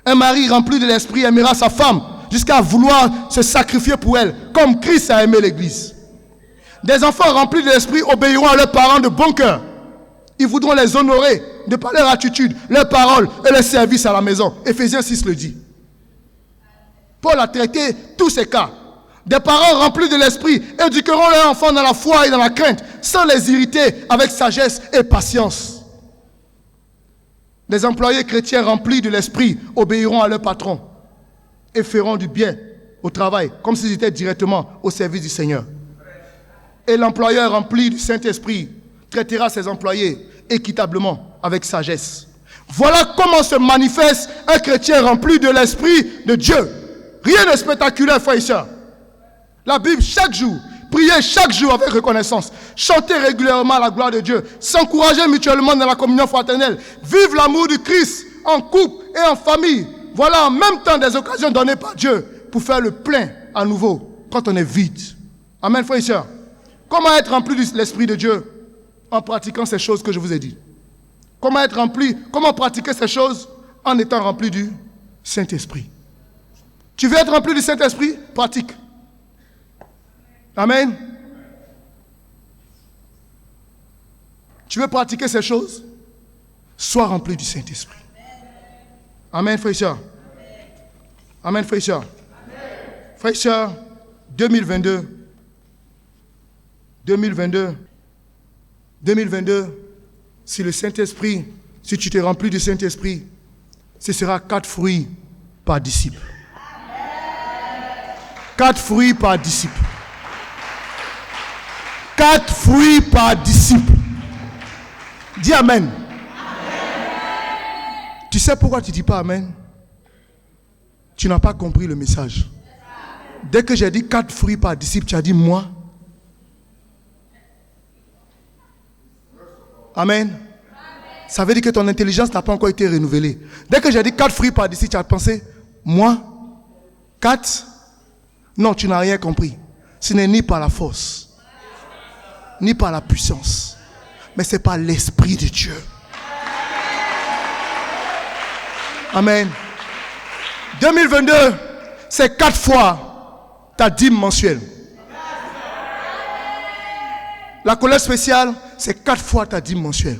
Un mari rempli de l'esprit aimera sa femme jusqu'à vouloir se sacrifier pour elle, comme Christ a aimé l'Église. Des enfants remplis de l'esprit obéiront à leurs parents de bon cœur. Ils voudront les honorer de par leur attitude, leurs paroles et leur service à la maison. Éphésiens 6 le dit. Paul a traité tous ces cas. Des parents remplis de l'esprit éduqueront leurs enfants dans la foi et dans la crainte, sans les irriter, avec sagesse et patience. Les employés chrétiens remplis de l'esprit obéiront à leur patron et feront du bien au travail, comme s'ils étaient directement au service du Seigneur. Et l'employeur rempli du Saint-Esprit traitera ses employés équitablement, avec sagesse. Voilà comment se manifeste un chrétien rempli de l'Esprit de Dieu. Rien de spectaculaire, frères et sœurs. La Bible, chaque jour, prier chaque jour avec reconnaissance, chanter régulièrement la gloire de Dieu, s'encourager mutuellement dans la communion fraternelle, vivre l'amour du Christ en couple et en famille. Voilà en même temps des occasions données par Dieu pour faire le plein à nouveau quand on est vide. Amen, frères et sœurs. Comment être rempli de l'Esprit de Dieu? En pratiquant ces choses que je vous ai dit. Comment pratiquer ces choses? En étant rempli du Saint-Esprit. Tu veux être rempli du Saint-Esprit? Pratique. Amen. Tu veux pratiquer ces choses? Sois rempli du Saint-Esprit. Amen, frères et sœurs. Amen, frères et sœurs. Frères et sœurs, 2022, si le Saint-Esprit, si tu t'es rempli du Saint-Esprit, ce sera 4 fruits par disciple. 4 fruits par disciple. 4 fruits par disciple. Dis Amen. Amen. Tu sais pourquoi tu ne dis pas Amen? Tu n'as pas compris le message. Dès que j'ai dit 4 fruits par disciple, tu as dit moi. Amen. Ça veut dire que ton intelligence n'a pas encore été renouvelée. Dès que j'ai dit 4 fruits par disciple, tu as pensé moi? 4? Non, tu n'as rien compris. Ce n'est ni par la force, ni par la puissance, mais c'est par l'Esprit de Dieu. Amen. 2022, c'est 4 fois ta dîme mensuelle. La collecte spéciale, c'est 4 fois ta dîme mensuelle.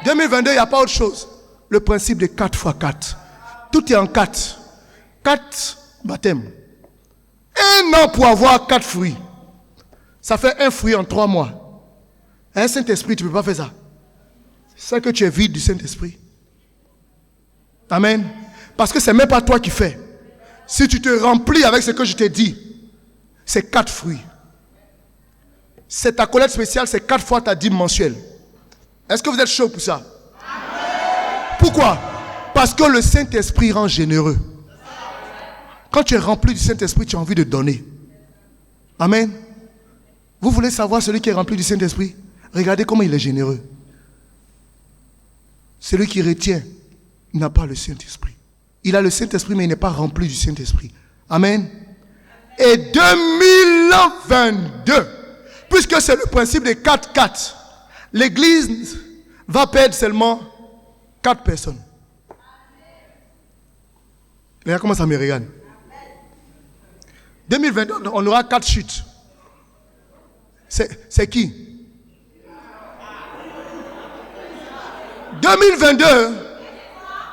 2022, il n'y a pas autre chose. Le principe de 4 fois 4. Tout est en 4. 4 baptêmes. 1 an pour avoir 4 fruits. Ça fait 1 fruit en 3 mois. Un Saint-Esprit, tu ne peux pas faire ça. C'est que tu es vide du Saint-Esprit. Amen. Parce que ce n'est même pas toi qui fais. Si tu te remplis avec ce que je t'ai dit, c'est 4 fruits. C'est ta collecte spéciale, c'est 4 fois ta dîme mensuelle. Est-ce que vous êtes chaud pour ça? Amen. Pourquoi? Parce que le Saint-Esprit rend généreux. Quand tu es rempli du Saint-Esprit, tu as envie de donner. Amen. Vous voulez savoir celui qui est rempli du Saint-Esprit? Regardez comment il est généreux. Celui qui retient n'a pas le Saint-Esprit. Il a le Saint-Esprit, mais il n'est pas rempli du Saint-Esprit. Amen. Et 2022, puisque c'est le principe des 4-4, l'Église va perdre seulement 4 personnes. Regarde comment ça me regarde. 2022, on aura 4 chutes. C'est qui? 2022,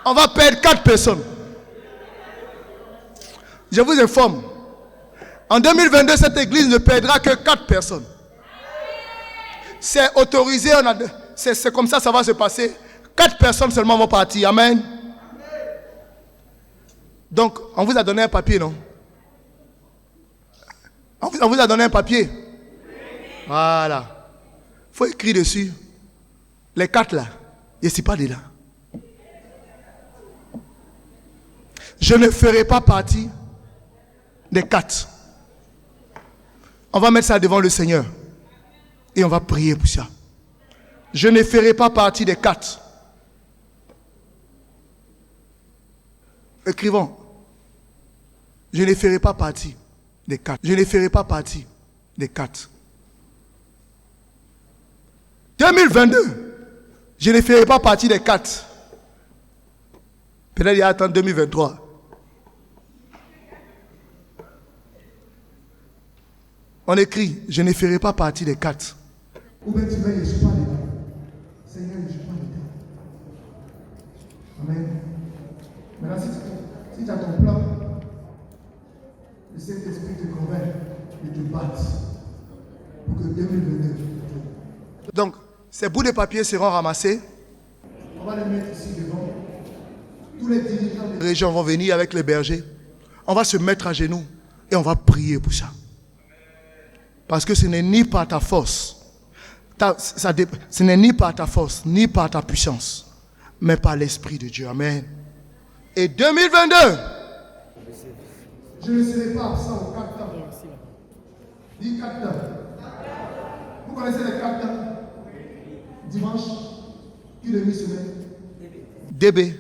on va perdre 4 personnes. Je vous informe. En 2022, cette église ne perdra que 4 personnes. C'est autorisé, c'est comme ça va se passer. 4 personnes seulement vont partir. Amen. Donc, on vous a donné un papier, non? On vous a donné un papier. Voilà. Il faut écrire dessus. Les 4 là, je ne suis pas de là. Je ne ferai pas partie des 4. On va mettre ça devant le Seigneur. Et on va prier pour ça. Je ne ferai pas partie des 4. Écrivons. Je ne ferai pas partie des 4. Je ne ferai pas partie des 4. 2022. Je ne ferai pas partie des 4. Peut-être il y a attendre 2023. On écrit, je ne ferai pas partie des 4. Ou bien tu veux, je ne suis pas dedans. Seigneur, je ne suis pas dedans. Amen. Maintenant, si tu as ton plan, le Saint-Esprit te convainc et te batte pour que 2022. Donc, ces bouts de papier seront ramassés. On va les mettre ici devant. Tous les dirigeants des régions vont venir avec les bergers. On va se mettre à genoux et on va prier pour ça. Parce que ce n'est ni par ta force, ce n'est ni par ta force, ni par ta puissance, mais par l'Esprit de Dieu. Amen. Et 2022, je ne serai pas absent aux 4 temps. Dis 4 temps. Vous connaissez les 4 temps? Dimanche, une demi-semaine. DB,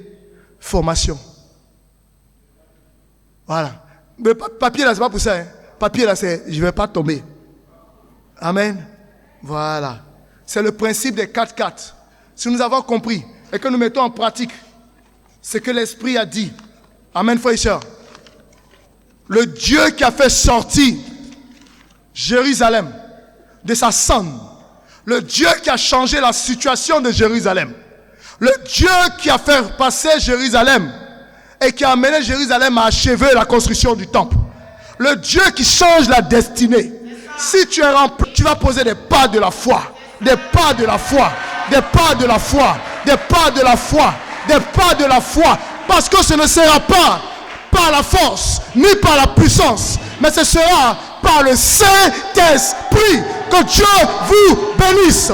formation. Voilà. Mais papier là, c'est pas pour ça. Hein. Papier là, c'est je ne vais pas tomber. Amen. Voilà. C'est le principe des 4-4. Si nous avons compris et que nous mettons en pratique ce que l'Esprit a dit. Amen, frères et sœurs. Le Dieu qui a fait sortir Jérusalem de sa cendre. Le Dieu qui a changé la situation de Jérusalem. Le Dieu qui a fait passer Jérusalem et qui a amené Jérusalem à achever la construction du temple. Le Dieu qui change la destinée. Si tu es rempli, tu vas poser des pas de la foi. Des pas de la foi. Des pas de la foi. Des pas de la foi. Des pas de la foi. Parce que ce ne sera pas par la force, ni par la puissance, mais ce sera par le Saint-Esprit. Que Dieu vous bénisse.